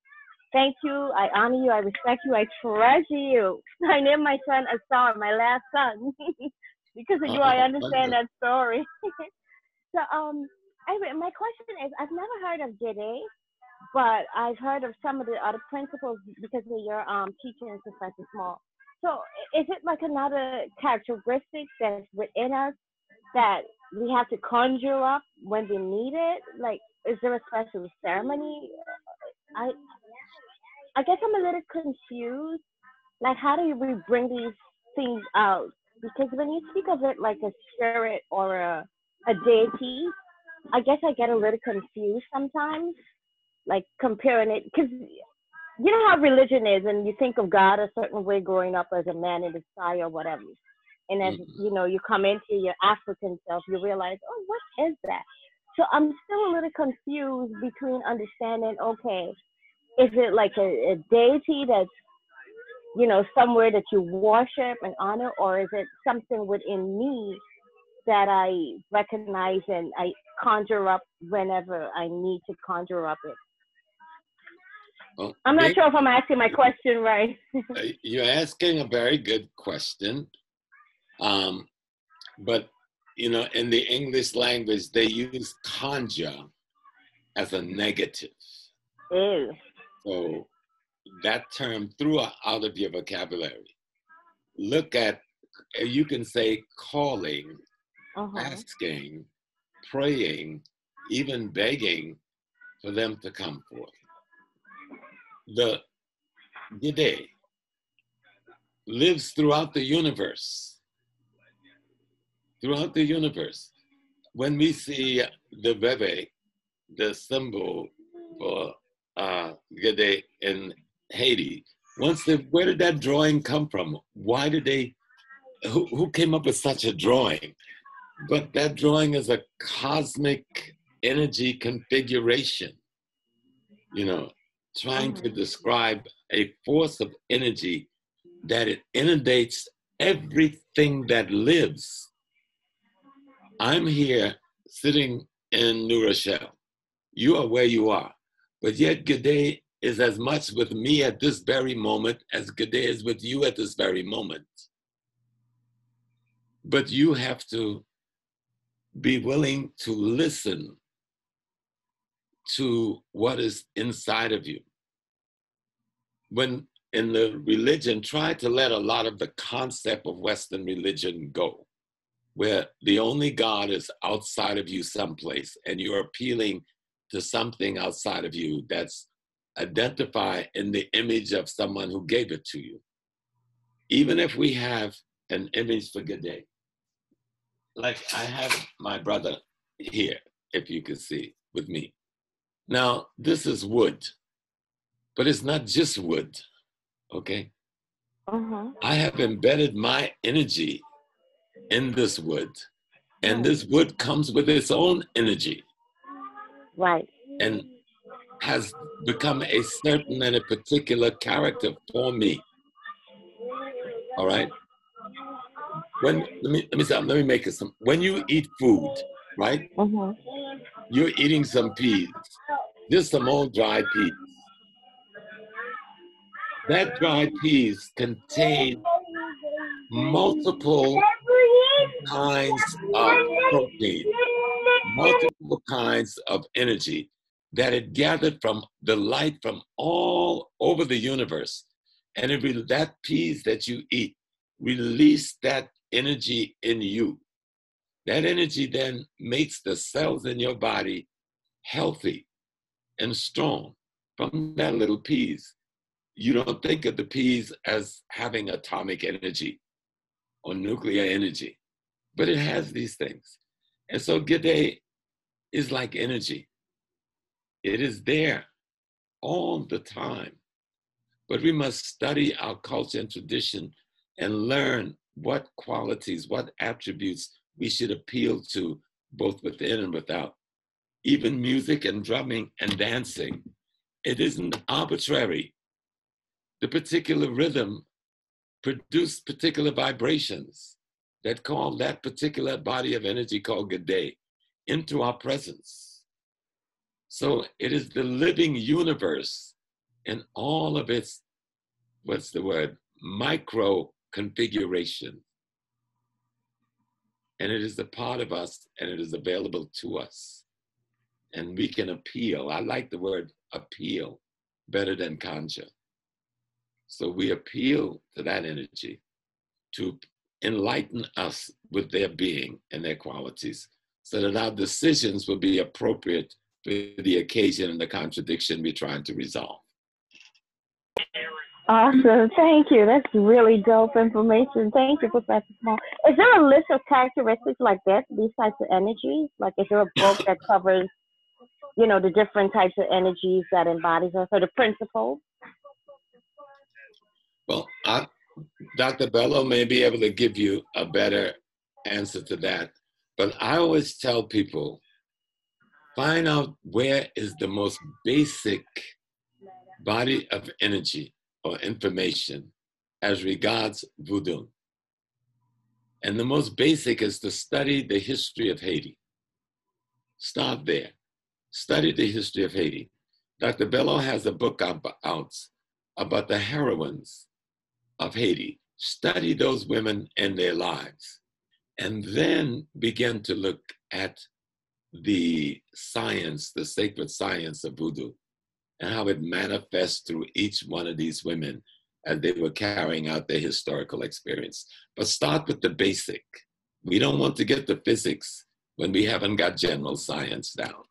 thank you. I honor you. I respect you. I treasure you. I named my son Asar, my last son. Because of you, I understand that story. So, anyway, my question is, I've never heard of Gede, but I've heard of some of the other principles because of your teaching, Professor Small. So, is it like another characteristic that's within us that we have to conjure up when we need it? Like, is there a special ceremony? I guess I'm a little confused. Like, how do we bring these things out? Because when you speak of it like a spirit or a deity, I guess I get a little confused sometimes, like comparing it, because you know how religion is, and you think of God a certain way growing up as a man in the sky or whatever. And as you know, you come into your African self, you realize, oh, what is that? So I'm still a little confused between understanding, okay, is it like a deity that's, you know, somewhere that you worship and honor, or is it something within me that I recognize and I conjure up whenever I need to conjure up it? Well, I'm not sure if I'm asking my question right. You're asking a very good question. But, you know, in the English language, they use conjure as a negative. Ew. So that term threw out of your vocabulary. Look at, you can say calling, asking, praying, even begging for them to come forth. The Gede lives throughout the universe. Throughout the universe. When we see the Bebe, the symbol for Gede in Haiti, where did that drawing come from? Why did who came up with such a drawing? But that drawing is a cosmic energy configuration, you know, trying to describe a force of energy that it inundates everything that lives. I'm here sitting in New Rochelle. You are where you are, but yet Gede is as much with me at this very moment as Gede is with you at this very moment. But you have to be willing to listen to what is inside of you. When in the religion, try to let a lot of the concept of Western religion go. where the only God is outside of you someplace, and you're appealing to something outside of you that's identified in the image of someone who gave it to you. Even if we have an image for G'day, like I have my brother here, if you can see, with me. Now, this is wood, but it's not just wood, okay? I have embedded my energy in this wood, and this wood comes with its own energy. Right. And has become a certain and a particular character for me. All right? Let me make it some. When you eat food, right? You're eating some peas, just some old dried peas. That dried peas contain multiple kinds of protein, multiple kinds of energy that it gathered from the light from all over the universe. And that peas that you eat, release that energy in you. That energy then makes the cells in your body healthy and strong from that little peas. You don't think of the peas as having atomic energy or nuclear energy, but it has these things. And so G'day is like energy. It is there all the time. But we must study our culture and tradition and learn what qualities, what attributes we should appeal to both within and without. Even music and drumming and dancing, it isn't arbitrary. The particular rhythm produces particular vibrations that call that particular body of energy called G'day into our presence. So it is the living universe in all of its, what's the word, micro configuration. And it is a part of us, and it is available to us. And we can appeal. I like the word appeal better than conjure. So we appeal to that energy to enlighten us with their being and their qualities so that our decisions will be appropriate for the occasion and the contradiction we're trying to resolve. Awesome. Thank you. That's really dope information. Thank you, Professor Small. Is there a list of characteristics like this, these types of energies? Like, is there a book that covers, you know, the different types of energies that embodies us, or the principles? Well, Dr. Bellow may be able to give you a better answer to that. But I always tell people, find out where is the most basic body of energy or information as regards voodoo. And the most basic is to study the history of Haiti. Start there. Study the history of Haiti. Dr. Bellow has a book out about the heroines of Haiti. Study those women and their lives, and then begin to look at the science, the sacred science of voodoo, and how it manifests through each one of these women as they were carrying out their historical experience. But start with the basic. We don't want to get the physics when we haven't got general science down.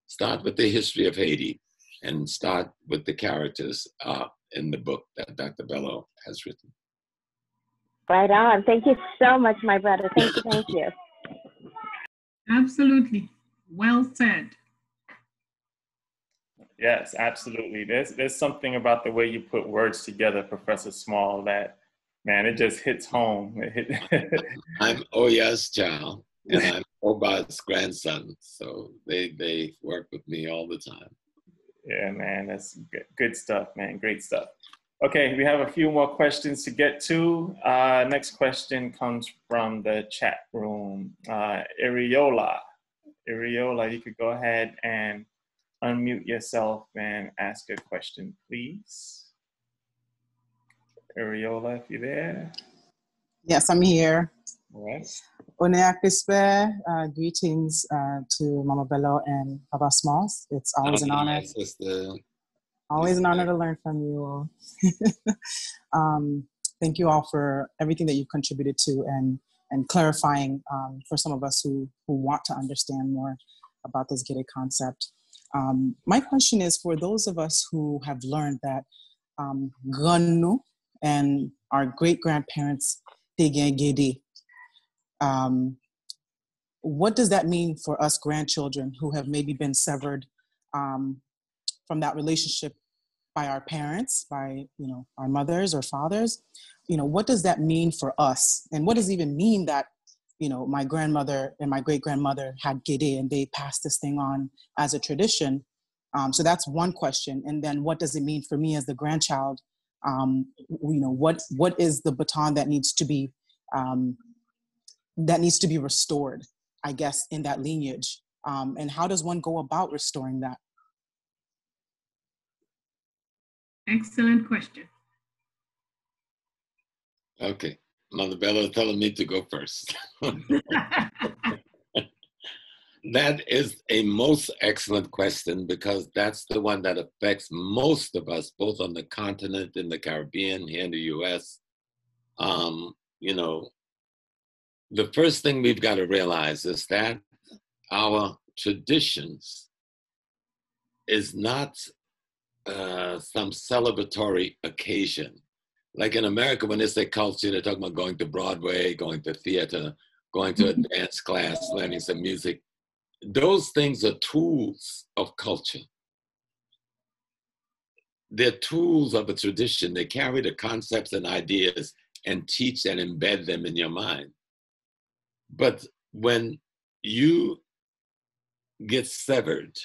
Start with the history of Haiti and start with the characters in the book that Dr. Bellow has written. Right on. Thank you so much, my brother. Thank you. Thank you. Absolutely. Well said. Yes, absolutely. There's something about the way you put words together, Professor Small, that, man, it just hits home. I'm Oya's child, and I'm Oba's grandson, so they work with me all the time. Yeah, man, that's good stuff, man. Great stuff. Okay, we have a few more questions to get to. Next question comes from the chat room. Iriola, you could go ahead and unmute yourself and ask a question, please. Iriola, if you're there. Yes, I'm here. All right. Onea Crispe, greetings to Mama Bellow and Papa Smalls. It's always an honor. Sister. Always an honor to learn from you all. Thank you all for everything that you've contributed to and clarifying for some of us who want to understand more about this Gide concept. My question is for those of us who have learned that Ganu and our great-grandparents Tegen Gide, what does that mean for us grandchildren who have maybe been severed from that relationship by our parents, by our mothers or fathers? What does that mean for us? And what does it even mean that my grandmother and my great-grandmother had Gide and they passed this thing on as a tradition? So that's one question. And then what does it mean for me as the grandchild? What is the baton that needs to be restored, I guess, in that lineage? And how does one go about restoring that? Excellent question. Okay, Mother Bellow is telling me to go first. That is a most excellent question, because that's the one that affects most of us, both on the continent, in the Caribbean, here in the US. The first thing we've got to realize is that our traditions is not some celebratory occasion. Like in America, when they say culture, they're talking about going to Broadway, going to theater, going to a dance class, learning some music. Those things are tools of culture. They're tools of a tradition. They carry the concepts and ideas and teach and embed them in your mind. But when you get severed,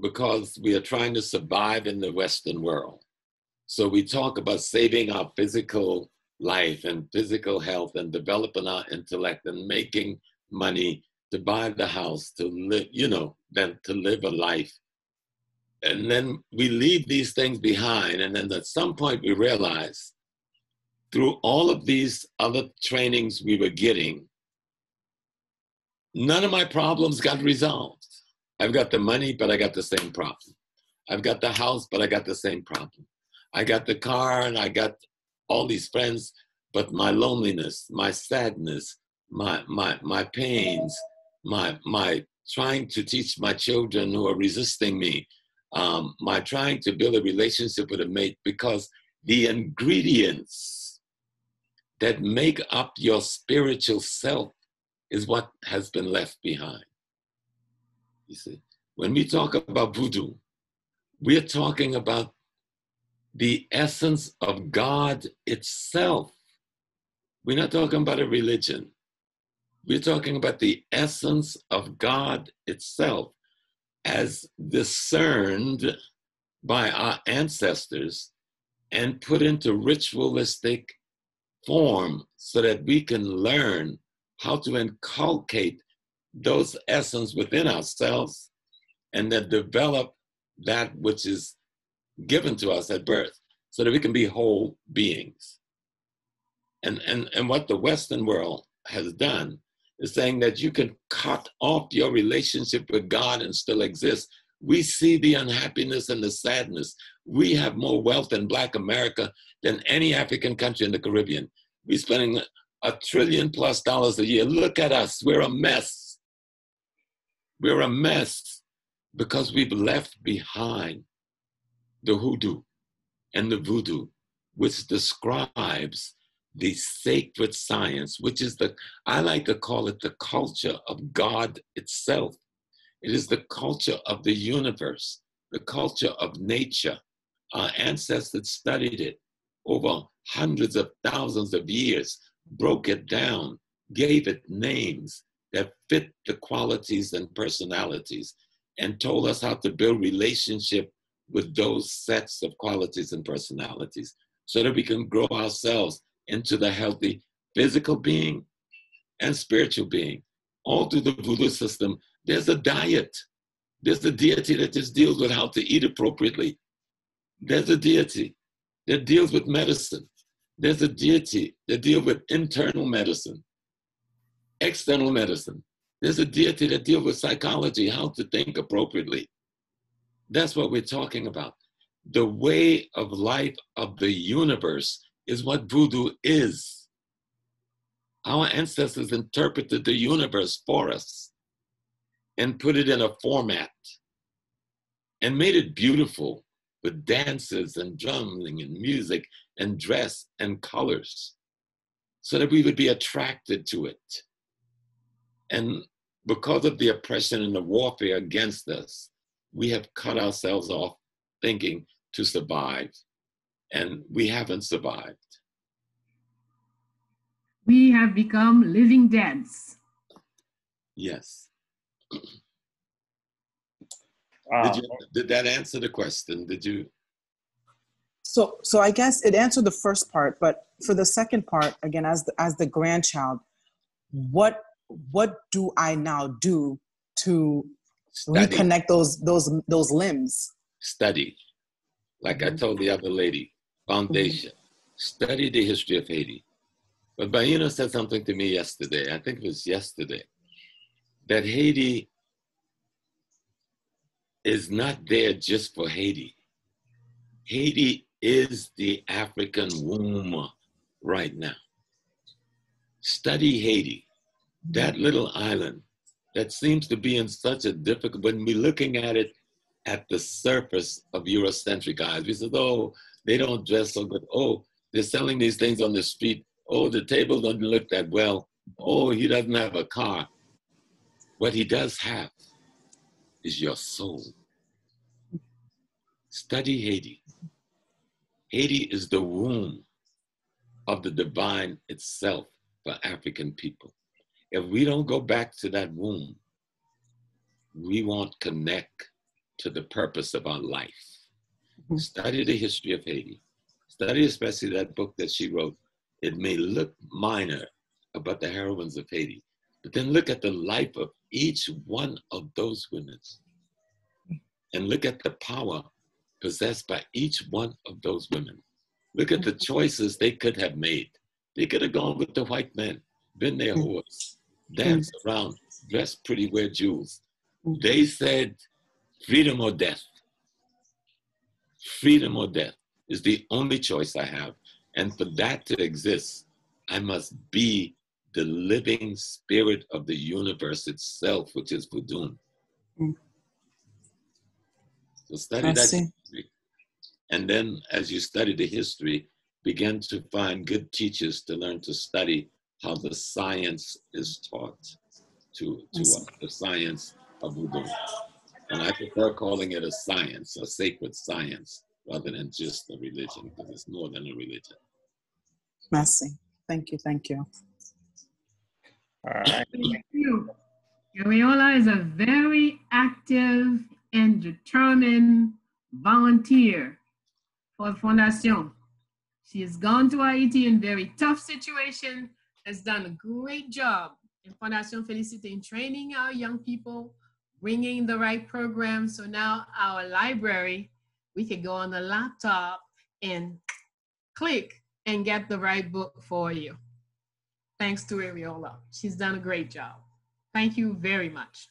because we are trying to survive in the Western world, so we talk about saving our physical life and physical health and developing our intellect and making money to buy the house, to live, then to live a life. And then we leave these things behind. And then at some point we realize through all of these other trainings we were getting, none of my problems got resolved. I've got the money, but I got the same problem. I've got the house, but I got the same problem. I got the car and I got all these friends, but my loneliness, my sadness, my pains, my trying to teach my children who are resisting me, my trying to build a relationship with a mate, because the ingredients that make up your spiritual self is what has been left behind. You see, when we talk about voodoo, we're talking about the essence of God itself. We're not talking about a religion. We're talking about the essence of God itself as discerned by our ancestors and put into ritualistic form so that we can learn how to inculcate those essence within ourselves and then develop that which is given to us at birth so that we can be whole beings. And what the Western world has done is saying that you can cut off your relationship with God and still exist. We see the unhappiness and the sadness. We have more wealth in Black America than any African country in the Caribbean. We're spending $1 trillion+ a year. Look at us, we're a mess. We're a mess because we've left behind the hoodoo and the voodoo, which describes the sacred science, which is I like to call it the culture of God itself. It is the culture of the universe, the culture of nature. Our ancestors studied it over hundreds of thousands of years, broke it down, gave it names that fit the qualities and personalities, and told us how to build relationship with those sets of qualities and personalities so that we can grow ourselves into the healthy physical being and spiritual being. All through the voodoo system, there's a diet. There's a deity that just deals with how to eat appropriately. There's a deity that deals with medicine. There's a deity that deals with internal medicine, external medicine. There's a deity that deals with psychology, how to think appropriately. That's what we're talking about. The way of life of the universe is what voodoo is. Our ancestors interpreted the universe for us and put it in a format and made it beautiful with dances and drumming and music and dress and colors so that we would be attracted to it. And because of the oppression and the warfare against us, we have cut ourselves off thinking to survive, and we haven't survived. We have become living deads. Yes. Wow. Did that answer the question? Did you? So I guess it answered the first part, but for the second part, again, as the grandchild, what do I now do to Study. reconnect those limbs? Study. Like I told the other lady, foundation. Study the history of Haiti. But Bayyinah said something to me yesterday, I think it was yesterday, that Haiti is not there just for Haiti. Haiti is the African womb right now. Study Haiti, that little island that seems to be in such a difficult, when we're looking at it at the surface of Eurocentric eyes, we said, oh, they don't dress so good. Oh, they're selling these things on the street. Oh, the table doesn't look that well. Oh, he doesn't have a car. What he does have is your soul. Study Haiti. Haiti is the womb of the divine itself for African people. If we don't go back to that womb, we won't connect to the purpose of our life. Study the history of Haiti. Study especially that book that she wrote. It may look minor about the heroines of Haiti, but then look at the life of each one of those women and look at the power possessed by each one of those women. Look at the choices they could have made. They could have gone with the white men, been their whores, danced around, dressed pretty, wear jewels. They said, freedom or death. Freedom or death is the only choice I have. And for that to exist, I must be the living spirit of the universe itself, which is Vudun. So study that history. And then as you study the history, begin to find good teachers to learn to study how the science is taught to us, the science of Vudun. And I prefer calling it a science, a sacred science, rather than just a religion, because it's more than a religion. Merci. Thank you. All right. Thank you. Ariola is a very active and determined volunteer for the Fondation. She has gone to Haiti in very tough situation, has done a great job in Fondation Félicité in training our young people, bringing the right program. So now our library, we can go on the laptop and click and get the right book for you. Thanks to Ariola. She's done a great job. Thank you very much.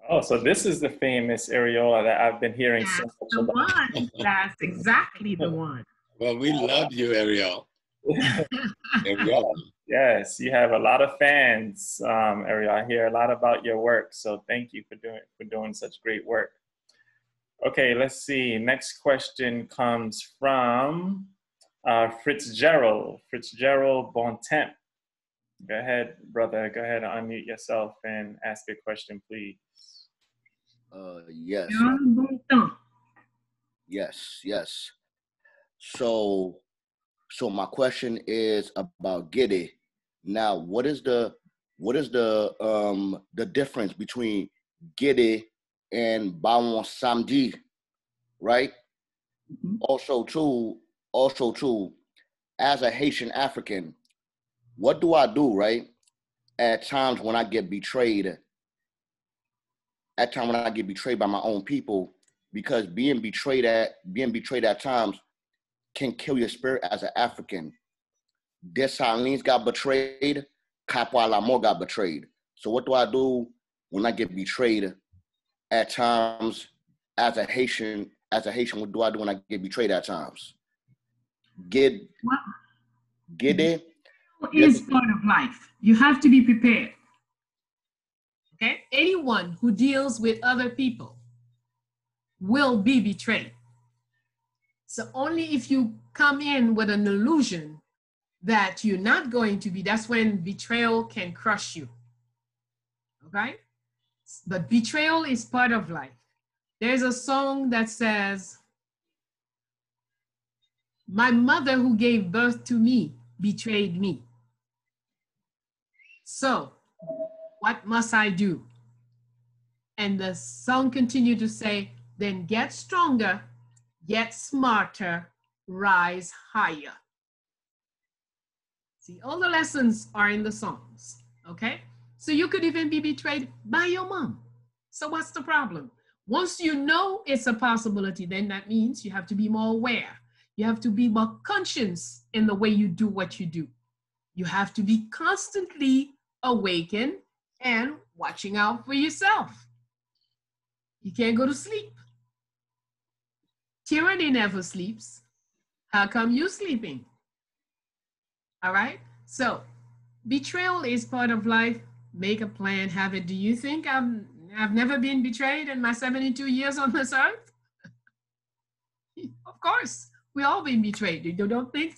Oh, so this is the famous Ariola that I've been hearing so much the about. one. That's exactly the one. Well, we love you, Ariel. Ariel. Yes, you have a lot of fans, Ariel. I hear a lot about your work, so thank you for doing such great work. Okay, let's see. Next question comes from Fitzgerald Bontemp. Go ahead, brother. Go ahead and unmute yourself and ask a question, please. Yes. Yes. So my question is about Giddy. Now, what is the difference between Giddy and Bawon Samedi, right? Also too, as a Haitian African, what do I do, right? At times when I get betrayed, by my own people, because being betrayed at times can kill your spirit as an African. Dessalines got betrayed, Capois L'Amour got betrayed. So what do I do when I get betrayed at times as a Haitian? What do I do when I get betrayed at times? Giddy Is part of life. You have to be prepared. Okay? Anyone who deals with other people will be betrayed. So only if you come in with an illusion that you're not going to be, that's when betrayal can crush you. Okay? But betrayal is part of life. There's a song that says, my mother who gave birth to me betrayed me. So, what must I do? And the song continued to say, then get stronger, get smarter, rise higher. See, all the lessons are in the songs, okay? So you could even be betrayed by your mom. So what's the problem? Once you know it's a possibility, then that means you have to be more aware. You have to be more conscious in the way you do what you do. You have to be constantly awakened and watching out for yourself. You can't go to sleep. Tyranny never sleeps. How come you sleeping? All right? So betrayal is part of life. Make a plan, have it. Do you think I've never been betrayed in my 72 years on this earth? Of course, we all been betrayed. You don't think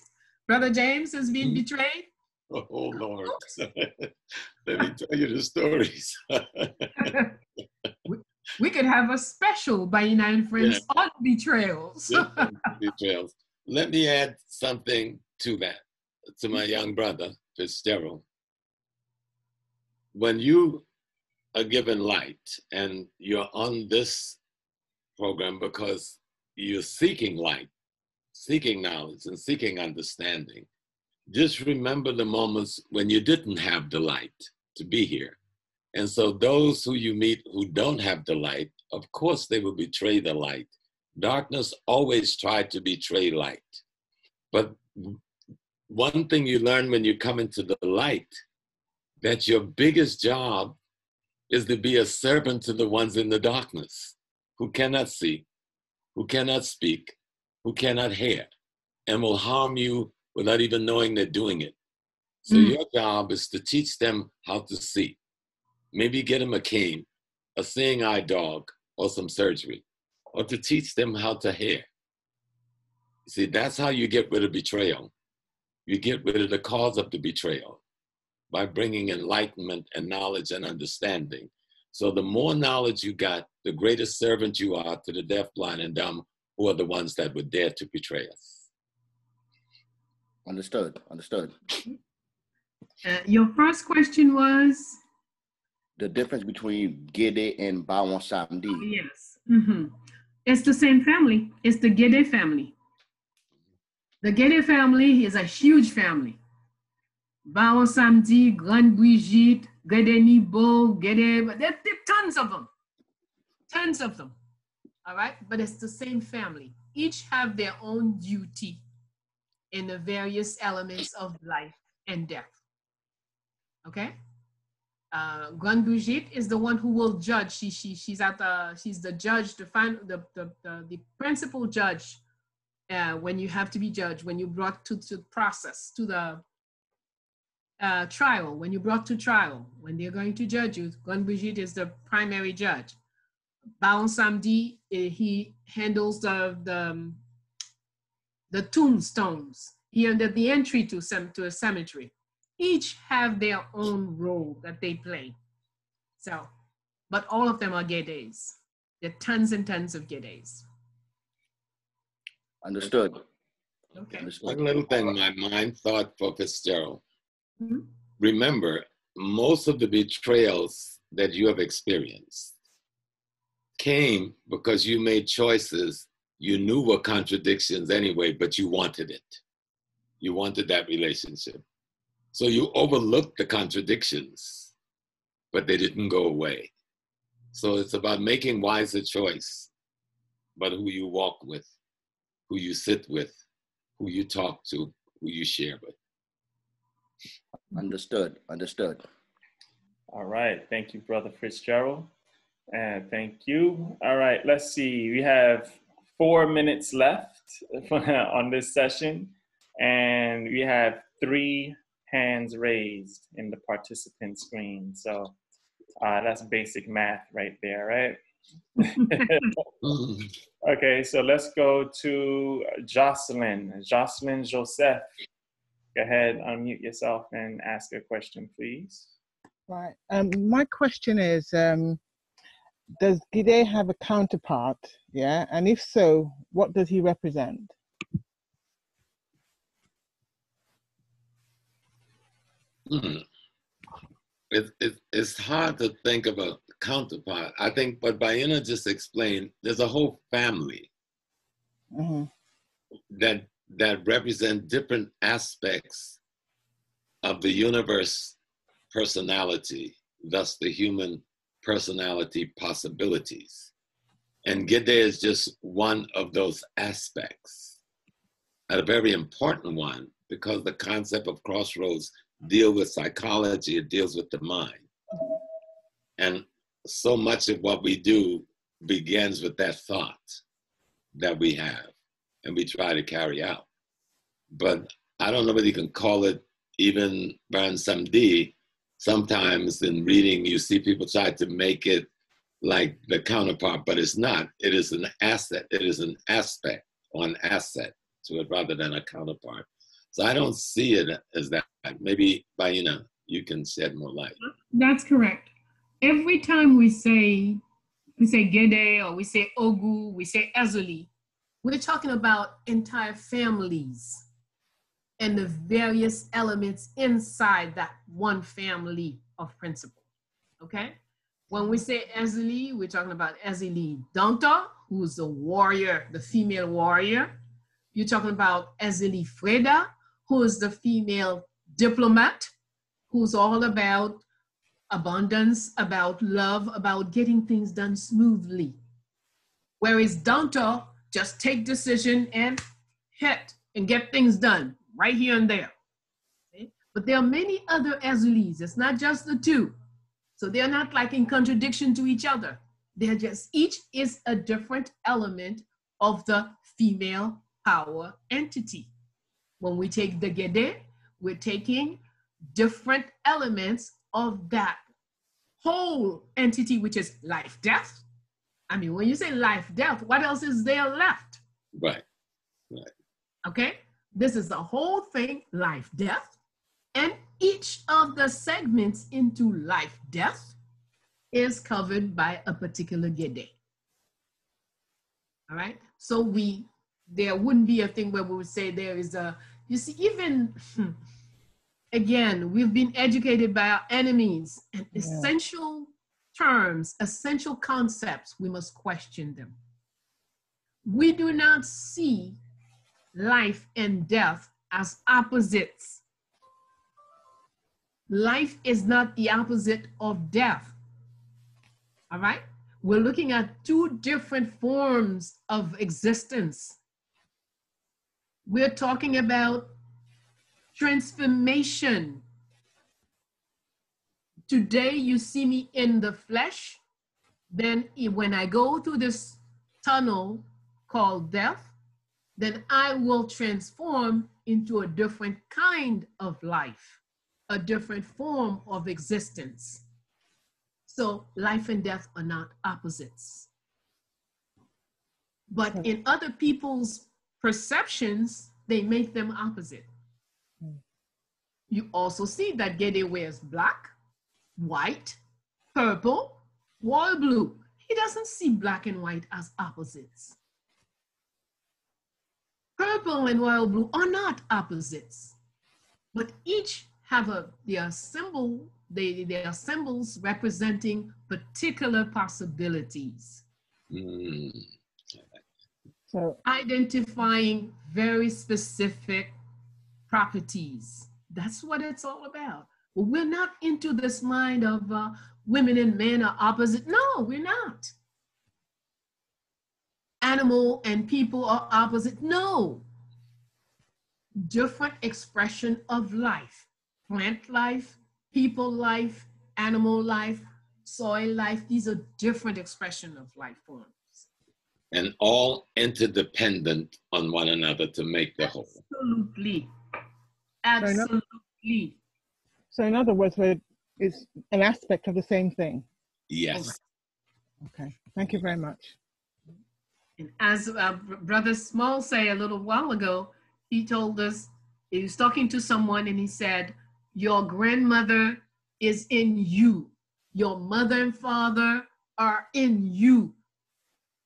Brother James has been betrayed? Oh, Lord. Let me tell you the stories. We could have a special Bayyinah and Friends on betrayals. Betrayals. Let me add something to that, to my young brother, Fitzgerald. When you are given light and you're on this program because you're seeking light, seeking knowledge and seeking understanding, just remember the moments when you didn't have the light to be here. And so those who you meet who don't have the light, of course they will betray the light. Darkness always tried to betray light. But one thing you learn when you come into the light, that your biggest job is to be a servant to the ones in the darkness who cannot see, who cannot speak, who cannot hear, and will harm you without even knowing they're doing it. So your job is to teach them how to see. Maybe get them a cane, a seeing eye dog, or some surgery, or to teach them how to hear. See, that's how you get rid of betrayal. You get rid of the cause of the betrayal by bringing enlightenment and knowledge and understanding. So the more knowledge you got, the greater servant you are to the deaf, blind, and dumb, who are the ones that would dare to betray us. Understood, understood. Your first question was? The difference between Gede and Bawon Samdi. Yes. It's the same family. It's the Gede family. The Gede family is a huge family. Bawon Samdi, Grande Brigitte, Gede Nibo, Gede, there are tons of them. Tons of them. All right? But it's the same family. Each have their own duty in the various elements of life and death. Okay? Grande Brigitte is the one who will judge. She's the judge, the principal judge when you have to be judged, when you brought to process, to the trial, when you brought to trial, when they're going to judge you, Grande Brigitte is the primary judge. Bawon Samdi, he handles the tombstones, he under the entry to a cemetery. Each have their own role that they play. So, but all of them are Gedes. There are tons and tons of Gedes. Understood. Okay. Understood. One little thing my mind thought for Fitzgerald. Remember, most of the betrayals that you have experienced came because you made choices you knew were contradictions anyway, but you wanted it. You wanted that relationship. So you overlooked the contradictions, but they didn't go away. So it's about making wiser choice about who you walk with, who you sit with, who you talk to, who you share with. Understood, understood. All right, thank you, Brother Fitzgerald. And thank you. All right, let's see. We have 4 minutes left on this session, and we have 3 hands raised in the participant screen. So that's basic math right there, right? Okay, so let's go to Jocelyn. Jocelyn Joseph. Go ahead, unmute yourself and ask a question, please. Right. My question is, does Gide have a counterpart? Yeah, and if so, what does he represent? It's hard to think of a counterpart. I think what Bayyinah just explained, there's a whole family that represent different aspects of the universe personality, thus the human personality possibilities. And Gide is just one of those aspects, and a very important one, because the concept of crossroads deal with psychology, it deals with the mind. And so much of what we do begins with that thought that we have and we try to carry out. But I don't know whether you can call it even Baran Samdi. Sometimes in reading, you see people try to make it like the counterpart, but it's not. It is an asset. It is an aspect or an asset to it rather than a counterpart. So I don't see it as that. Maybe, Bayyinah, you can shed more light. That's correct. Every time we say Gede or we say Ogu, we say Ezuli, we're talking about entire families and the various elements inside that one family of principle, okay? When we say Ezuli, we're talking about Ezuli Danta, who's the warrior, the female warrior. You're talking about Ezuli Freda, who is the female diplomat, who's all about abundance, about love, about getting things done smoothly. Whereas Danta, just take decision and hit and get things done right here and there. Okay? But there are many other Ezulis. It's not just the two. So they're not like in contradiction to each other. They're just, each is a different element of the female power entity. When we take the Gede, we're taking different elements of that whole entity, which is life, death. I mean, when you say life, death, what else is there left? Right, right. Okay, this is the whole thing, life, death. And each of the segments into life, death is covered by a particular Gede. All right, so there wouldn't be a thing where we would say there is a, you see, even, again, we've been educated by our enemies, and essential terms, essential concepts, we must question them. We do not see life and death as opposites. Life is not the opposite of death. All right? We're looking at two different forms of existence. We're talking about transformation. Today you see me in the flesh, then when I go through this tunnel called death, then I will transform into a different kind of life, a different form of existence. So life and death are not opposites. But in other people's perceptions, they make them opposite. You also see that Gede wears black, white, purple, royal blue. He doesn't see black and white as opposites. Purple and royal blue are not opposites, but each have their symbol, they are symbols representing particular possibilities. So identifying very specific properties. That's what it's all about. Well, we're not into this mind of women and men are opposite. No, we're not. Animal and people are opposite. No. Different expression of life. Plant life, people life, animal life, soil life. These are different expression of life forms. And all interdependent on one another to make the whole. Absolutely. Absolutely. So in other words, it's an aspect of the same thing. Yes. Okay, thank you very much. And as Brother Small said a little while ago, he told us, he was talking to someone and he said, your grandmother is in you. Your mother and father are in you.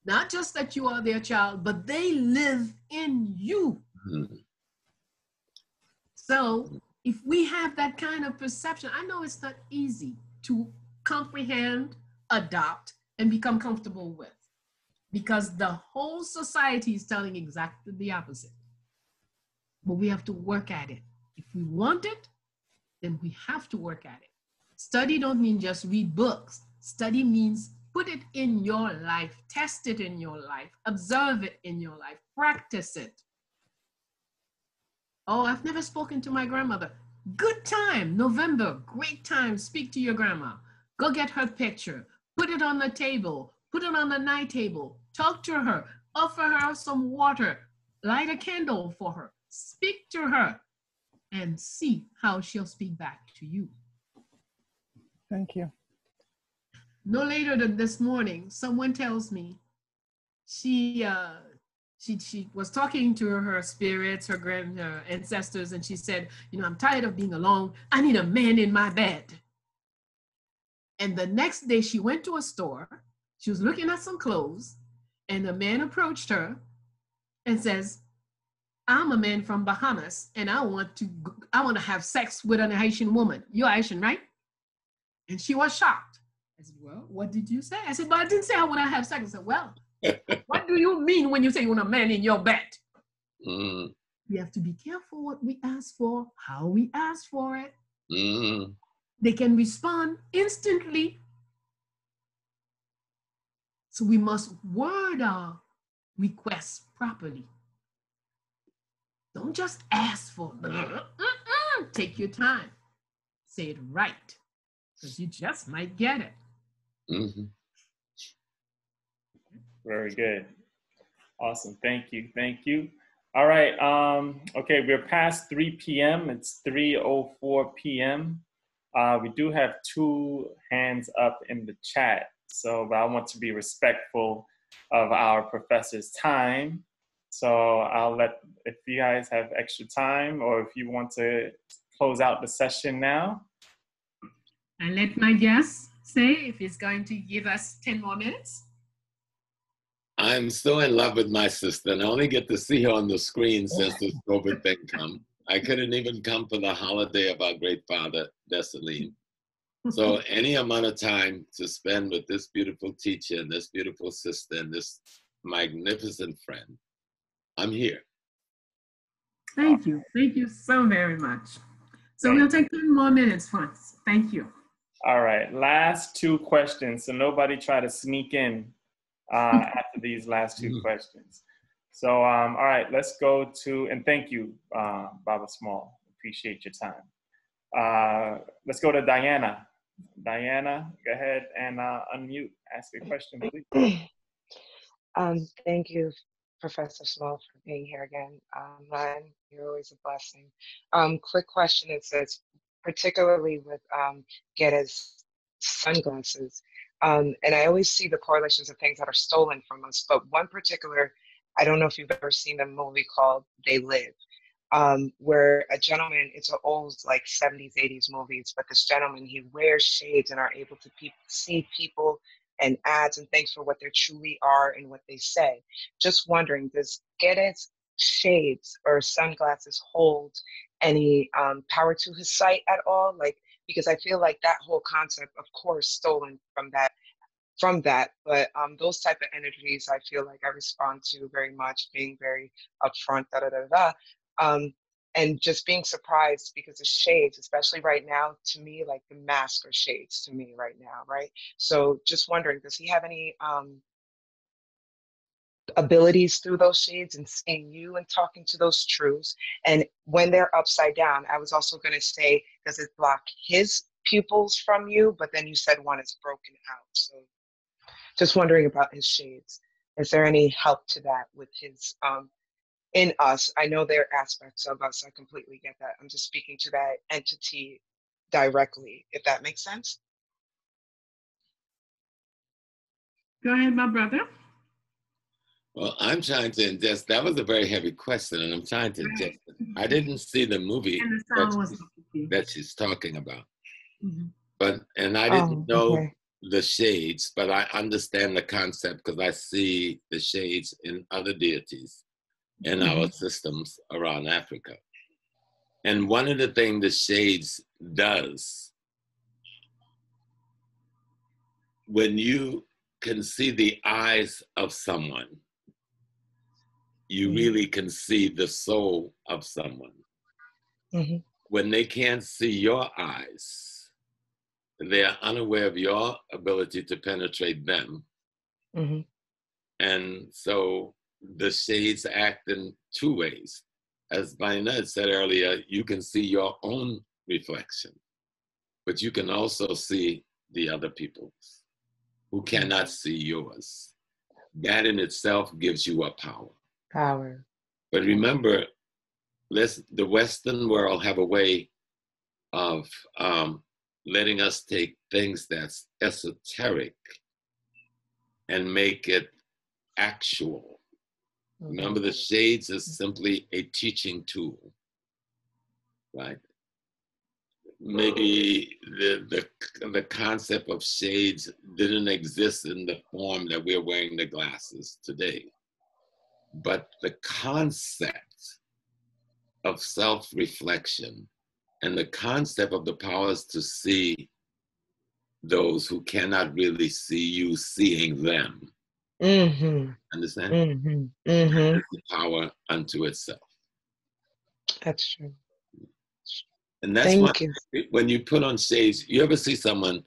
Not just that you are their child, but they live in you. Mm-hmm. So if we have that kind of perception, I know it's not easy to comprehend, adopt, and become comfortable with, because the whole society is telling exactly the opposite. But we have to work at it. If we want it, then we have to work at it. Study don't mean just read books. Study means put it in your life, test it in your life, observe it in your life, practice it. Oh, I've never spoken to my grandmother. Good time, November, great time, speak to your grandma. Go get her picture, put it on the table, put it on the night table, talk to her, offer her some water, light a candle for her, speak to her, and see how she'll speak back to you. Thank you. No later than this morning, someone tells me she was talking to her spirits, her ancestors, and she said, you know, I'm tired of being alone. I need a man in my bed. And the next day she went to a store, she was looking at some clothes, and a man approached her and says, I'm a man from Bahamas, and I want to have sex with an Haitian woman. You're Haitian, right? And she was shocked. I said, well, what did you say? I said, but I didn't say I want to have sex. I said, well, what do you mean when you say you want a man in your bed? Mm. We have to be careful what we ask for, how we ask for it. Mm. They can respond instantly. So we must word our requests properly. Don't just ask for it. Take your time. Say it right, because you just might get it. Mm-hmm. Very good. Awesome. Thank you. Thank you. All right. Okay, we're past 3 p.m. It's 3:04 p.m. We do have 2 hands up in the chat, so I want to be respectful of our professor's time. So I'll let, if you guys have extra time or if you want to close out the session now. And let my guest say if he's going to give us 10 more minutes. I'm so in love with my sister, and I only get to see her on the screen since this COVID thing come. I couldn't even come for the holiday of our great father, Dessalines. So any amount of time to spend with this beautiful teacher and this beautiful sister and this magnificent friend, I'm here. Thank you. Thank you so very much. So we'll take 10 more minutes, Franz. Thank you. All right, last 2 questions. So nobody try to sneak in after these last 2 questions. So, all right, let's go to, and thank you, Baba Small. Appreciate your time. Let's go to Diana. Diana, go ahead and unmute. Ask your question, please. Thank you, Professor Small, for being here again. You're always a blessing. Quick question, it says, particularly with Geddes sunglasses, and I always see the correlations of things that are stolen from us, but one particular, I don't know if you've ever seen a movie called They Live, where a gentleman, it's an old like 70s, 80s movies, but this gentleman, he wears shades and are able to see people and ads and things for what they truly are and what they say. Just wondering, does Geddes shades or sunglasses hold any power to his sight at all? Like, because I feel like that whole concept, of course, stolen from that, but those type of energies, I feel like I respond to very much, being very upfront, and just being surprised because the shades, especially right now, to me, like the mask are shades to me right now, right? So just wondering, does he have any abilities through those shades and seeing you and talking to those truths? And when they're upside down, I was also going to say, does it block his pupils from you? But then you said one is broken out. So just wondering about his shades. Is there any help to that with his in us? I know there are aspects of us. I completely get that. I'm just speaking to that entity directly, if that makes sense. Go ahead, my brother. Well, I'm trying to ingest. That was a very heavy question, and I'm trying to ingest it. I didn't see the movie And the sound was that she's talking about, mm-hmm. And I didn't know okay. the shades, but I understand the concept because I see the shades in other deities in our systems around Africa. And one of the things the shades does, when you can see the eyes of someone, you really can see the soul of someone. When they can't see your eyes, they are unaware of your ability to penetrate them. And so the shades act in two ways. As Bayyinah said earlier, you can see your own reflection, but you can also see the other people's who cannot see yours. That in itself gives you a power. But remember, the Western world have a way of letting us take things that's esoteric and make it actual. Remember, the shades is simply a teaching tool, right? Maybe the concept of shades didn't exist in the form that we're wearing the glasses today. But the concept of self-reflection and the concept of the powers to see those who cannot really see you seeing them. Understand? That is the power unto itself. That's true. And that's why when you put on shades, you ever see someone,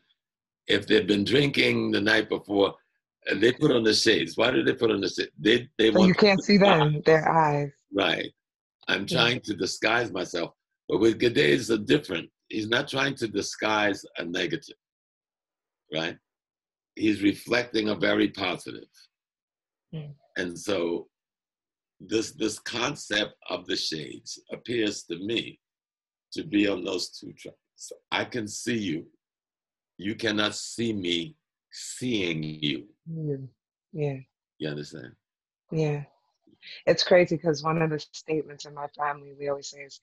if they've been drinking the night before, and they put on the shades. Why do they put on the shades? They So want you can't see them, their eyes. Right. I'm trying to disguise myself. But with Gade, it's different. He's not trying to disguise a negative, right? He's reflecting a very positive. And so this concept of the shades appears to me to be on those two tracks. So I can see you. You cannot see me seeing you. Yeah. You understand? Yeah. It's crazy because one of the statements in my family we always say is,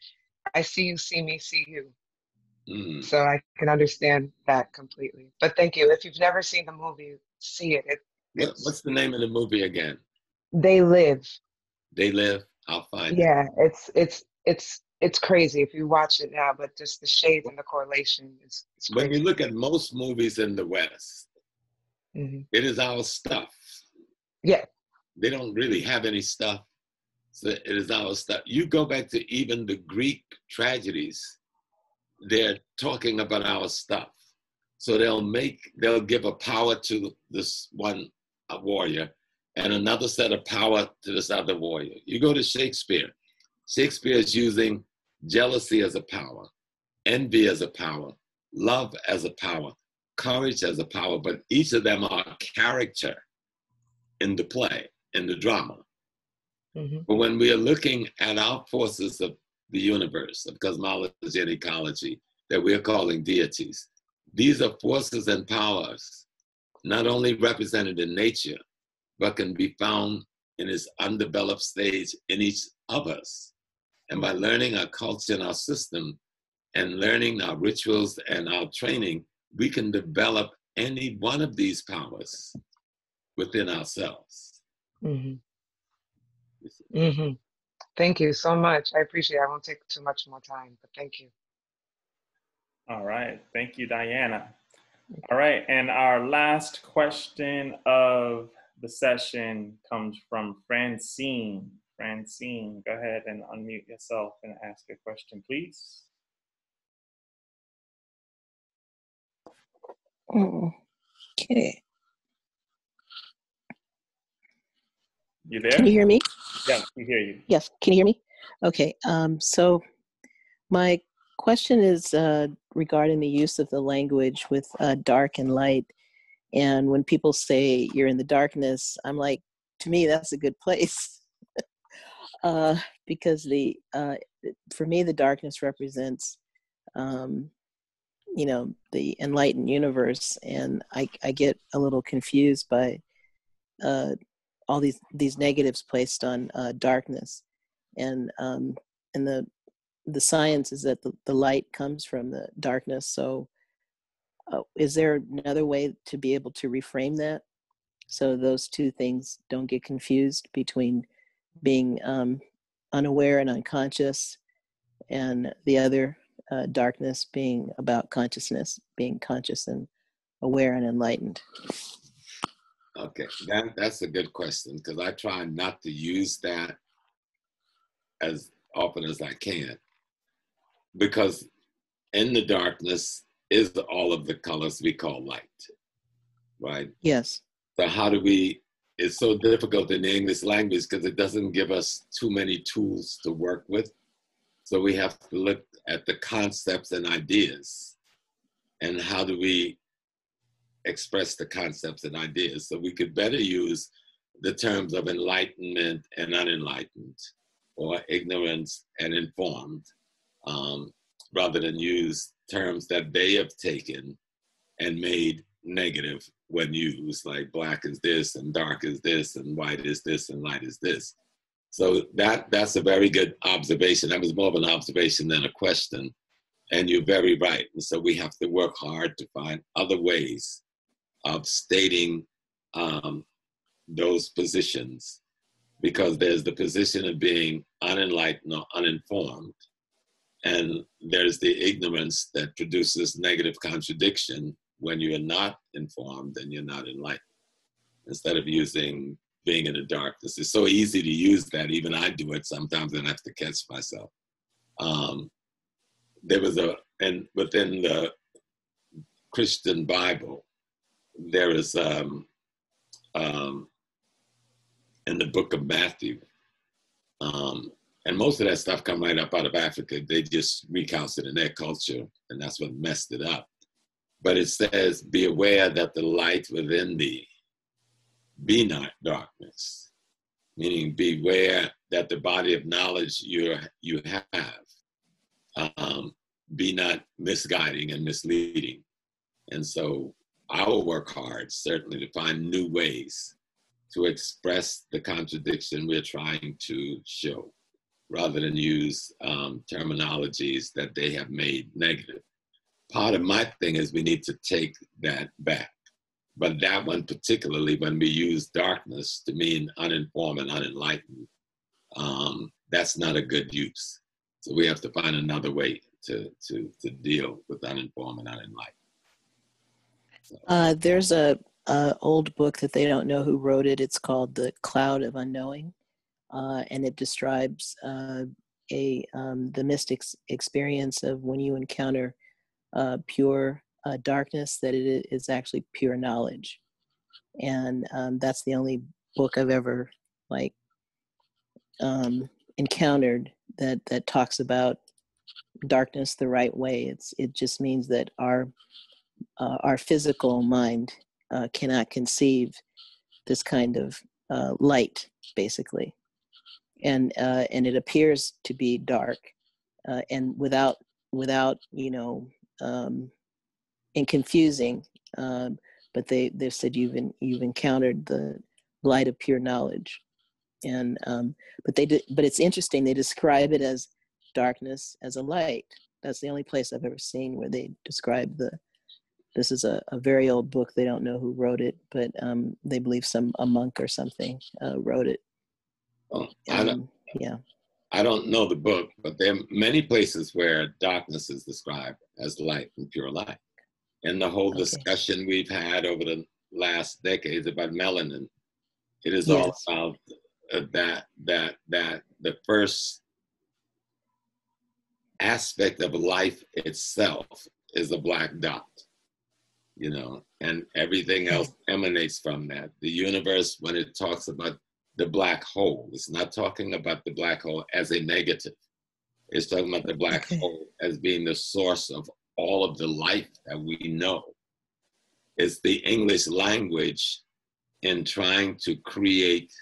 I see you, see me, see you. So I can understand that completely. But thank you. If you've never seen the movie, see it. What's the name of the movie again? They Live. They Live. I'll find it. Yeah, it's crazy if you watch it now, but just the shades and the correlation is crazy. When you look at most movies in the West, it is our stuff. Yeah. They don't really have any stuff. So it is our stuff. You go back to even the Greek tragedies, they're talking about our stuff. So they'll give a power to this one warrior and another set of power to this other warrior. You go to Shakespeare. Shakespeare is using jealousy as a power, envy as a power, love as a power, courage as a power, but each of them are a character in the play, in the drama. But when we are looking at our forces of the universe, of cosmology and ecology, that we're calling deities, these are forces and powers not only represented in nature, but can be found in its undeveloped stage in each of us. And by learning our culture and our system, and learning our rituals and our training, we can develop any one of these powers within ourselves. Thank you so much. I appreciate it. I won't take too much more time, but thank you. All right. Thank you, Diana. All right. And our last question of the session comes from Francine. Francine, go ahead and unmute yourself and ask a question, please. Okay. You there? Can you hear me? Yeah, we hear you. Yes. Can you hear me? Okay. So my question is regarding the use of the language with dark and light. And when people say you're in the darkness, I'm like, to me, that's a good place. Because for me, the darkness represents you know, the enlightened universe, and I get a little confused by all these negatives placed on darkness, and the science is that the light comes from the darkness. So is there another way to be able to reframe that so those two things don't get confused between being unaware and unconscious, and the other darkness being about consciousness, being conscious and aware and enlightened? Okay, that's a good question, because I try not to use that as often as I can, because in the darkness is all of the colors we call light, right? Yes. So how do it's so difficult in the English language because it doesn't give us too many tools to work with. So we have to look at the concepts and ideas, and how do we express the concepts and ideas. So we could better use the terms of enlightenment and unenlightened, or ignorance and informed, rather than use terms that they have taken and made negative when used, like black is this and dark is this and white is this and light is this. So that's a very good observation. That was more of an observation than a question. And you're very right. And so we have to work hard to find other ways of stating those positions, because there's the position of being unenlightened or uninformed, and there's the ignorance that produces negative contradiction when you're not informed and you're not enlightened. Instead of using being in the darkness, it's so easy to use that. Even I do it sometimes, and I have to catch myself. There was and within the Christian Bible, there is in the book of Matthew, and most of that stuff come right up out of Africa. They just recounts it in their culture, and that's what messed it up. But it says, be aware that the light within thee be not darkness, meaning beware that the body of knowledge you have be not misguiding and misleading. And so I will work hard, certainly, to find new ways to express the contradiction we're trying to show, rather than use terminologies that they have made negative. Part of my thing is we need to take that back. But that one particularly, when we use darkness to mean uninformed and unenlightened, that's not a good use. So we have to find another way to deal with uninformed and unenlightened. There's a old book that they don't know who wrote it. It's called The Cloud of Unknowing, and it describes the mystic's experience of when you encounter pure darkness, that it is actually pure knowledge. And that's the only book I've ever encountered that talks about darkness the right way. It just means that our physical mind cannot conceive this kind of light, basically, and it appears to be dark, and without and confusing. But they've said you've encountered the light of pure knowledge, and but it's interesting. They describe it as darkness as a light. That's the only place I've ever seen where they describe this is a very old book. They don't know who wrote it, but they believe a monk or something wrote it. Well, I don't know the book, but there are many places where darkness is described as light and pure light. And the whole discussion we've had over the last decades about melanin, it is all about that the first aspect of life itself is a black dot, and everything else emanates from that. The universe, when it talks about the black hole, it's not talking about the black hole as a negative. It's talking about the black hole as being the source of all of the life that we know. It's the English language in trying to create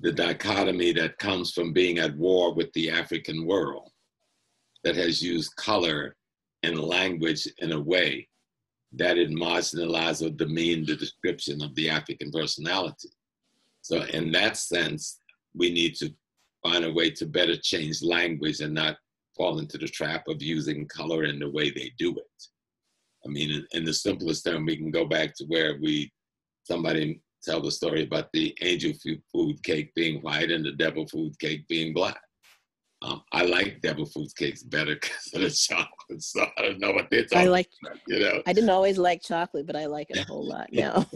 the dichotomy that comes from being at war with the African world, that has used color in language in a way that it marginalizes or demeans the description of the African personality. So in that sense, we need to find a way to better change language and not fall into the trap of using color in the way they do it. I mean, in the simplest term, we can go back to where somebody tell the story about the angel food cake being white and the devil food cake being black. I like devil food cakes better because of the chocolate, so I don't know what they're talking about, you know. I didn't always like chocolate, but I like it a whole lot now.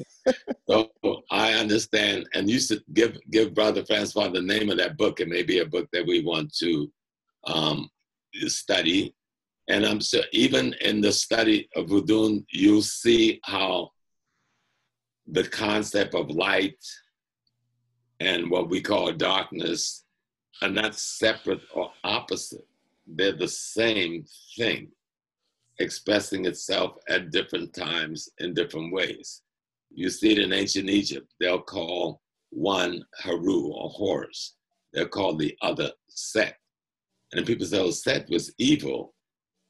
So I understand, and you should give Brother Francois the name of that book. It may be a book that we want to study. And I'm sure even in the study of Wudun, you'll see how the concept of light and what we call darkness are not separate or opposite. They're the same thing, expressing itself at different times in different ways. You see it in ancient Egypt. They'll call one Haru or Horus. They'll call the other Set. And then people say, oh, Set was evil.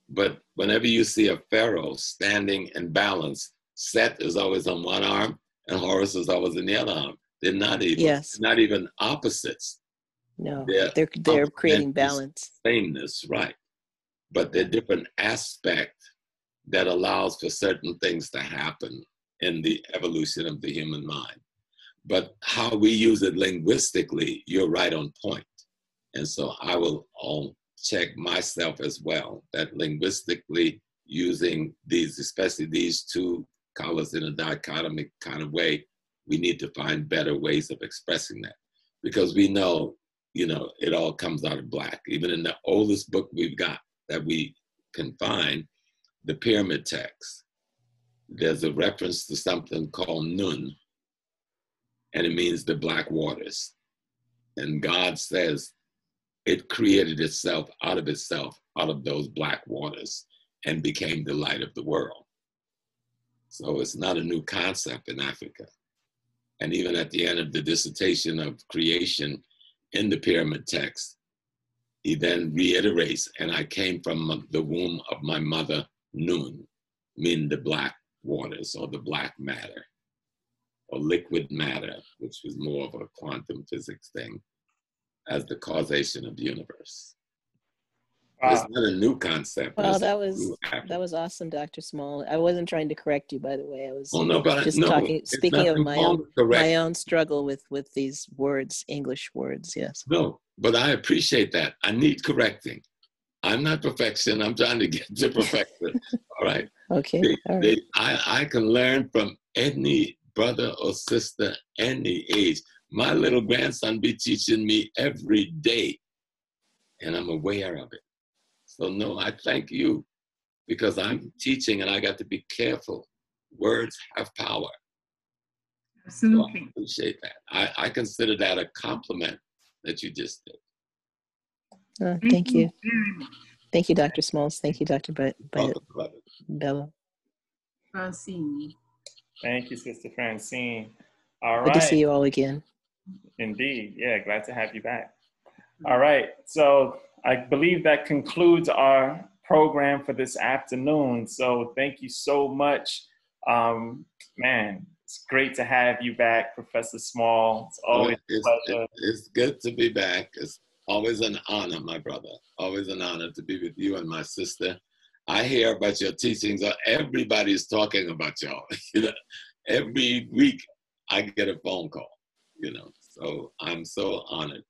But whenever you see a pharaoh standing in balance, Set is always on one arm and Horus is always in the other arm. They're not even, not even opposites. No, they're creating balance. Sameness, right. But they're different aspects that allows for certain things to happen in the evolution of the human mind. But how we use it linguistically, you're right on point. And so I will check myself as well, that linguistically using these, especially these two colors in a dichotomic kind of way, we need to find better ways of expressing that. Because we know, you know, it all comes out of black. Even in the oldest book we've got that we can find, the pyramid text, there's a reference to something called Nun, and it means the black waters. And God says it created itself, out of those black waters, and became the light of the world. So it's not a new concept in Africa. And even at the end of the dissertation of creation in the pyramid text, he then reiterates, and I came from the womb of my mother, Nun, meaning the black waters or the black matter or liquid matter, which was more of a quantum physics thing, as the causation of the universe. It's not a new concept. Well, that was awesome, Dr. Small. I wasn't trying to correct you, by the way. I was speaking of my own struggle with these words, English words. Yes. No, but I appreciate that. I need correcting. I'm not perfection. I'm trying to get to perfection. All right. Okay. I can learn from any brother or sister, any age. My little grandson be teaching me every day, and I'm aware of it. So no, I thank you, because I'm teaching and I got to be careful. Words have power. Absolutely. So I appreciate that. I consider that a compliment that you just did. Thank you. Thank you, Dr. Smalls. Thank you, Dr. Bellow. Francine. Thank you, Sister Francine. All right. Good to see you all again. Indeed. Yeah, glad to have you back. All right. So I believe that concludes our program for this afternoon. So thank you so much. Man, it's great to have you back, Professor Small. It's always a pleasure. It's good to be back. It's always an honor, my brother. Always an honor to be with you and my sister. I hear about your teachings. Everybody's talking about y'all. You know, every week I get a phone call, you know. So I'm so honored.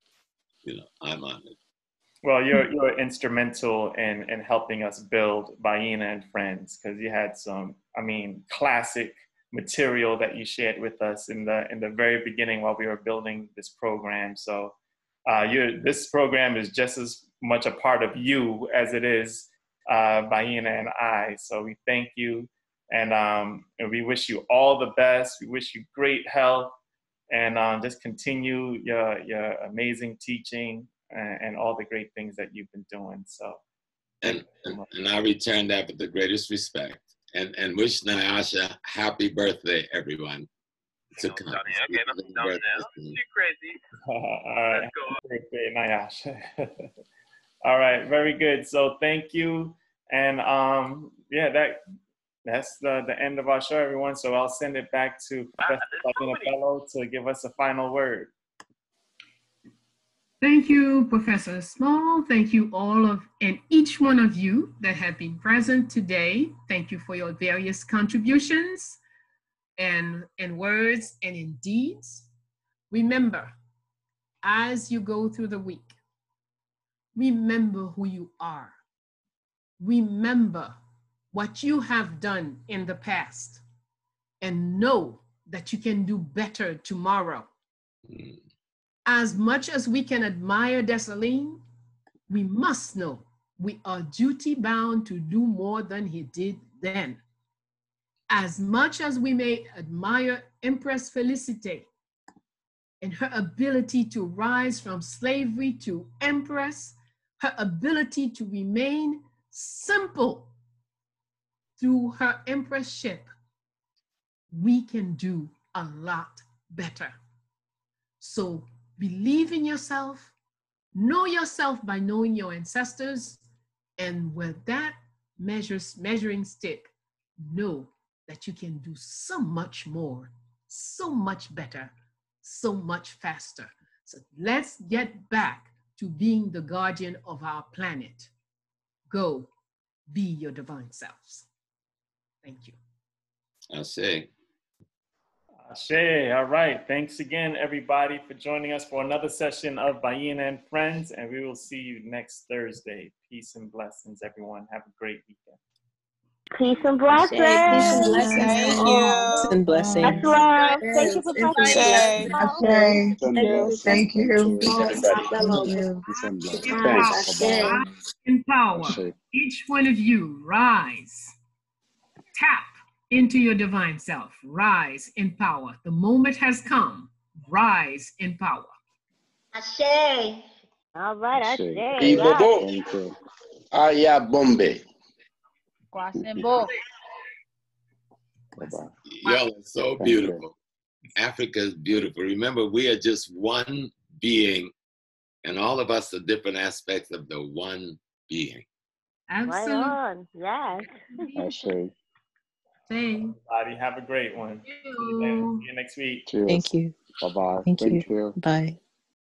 You know, I'm honored. Well, you're instrumental in helping us build Bayyinah and Friends, because you had some, classic material that you shared with us in the very beginning while we were building this program. So this program is just as much a part of you as it is Bayyinah and I. So we thank you, and we wish you all the best. We wish you great health, and just continue your amazing teaching and all the great things that you've been doing. So, and I return that with the greatest respect, and wish Nyasha happy birthday, everyone. To come. Okay, too crazy. All right, happy birthday, Nyasha. All right, very good. So thank you, And yeah, that's the end of our show, everyone. So I'll send it back to Professor Bayyinah Bellow to give us a final word. Thank you, Professor Small. Thank you and each one of you that have been present today. Thank you for your various contributions and in words and in deeds. Remember, as you go through the week, remember who you are. Remember what you have done in the past and know that you can do better tomorrow. As much as we can admire Dessalines, we must know we are duty bound to do more than he did then. As much as we may admire Empress Felicite and her ability to rise from slavery to empress, her ability to remain simple through her empressship, we can do a lot better. So believe in yourself, know yourself by knowing your ancestors, and with that measuring stick, know that you can do so much more, so much better, so much faster. So let's get back to being the guardian of our planet. Go be your divine selves. Thank you. I say. Ashe. All right. Thanks again, everybody, for joining us for another session of Bayyinah and Friends, and we will see you next Thursday. Peace and blessings, everyone. Have a great weekend. Peace and blessings. Peace and blessings. Thank Peace and blessings. Much love. Thank you for Thank Thank you. In power. Each one of you rise. Tap into your divine self. Rise in power. The moment has come. Rise in power. Ashe. All right, Ashe. Ibobo. Aya Bombe. Y'all are so beautiful. Africa is beautiful. Remember, we are just one being, and all of us are different aspects of the one being. Absolutely. Right on. Yes. Everybody, have a great one. See you next week. Thank you. Bye-bye. Thank you. Bye.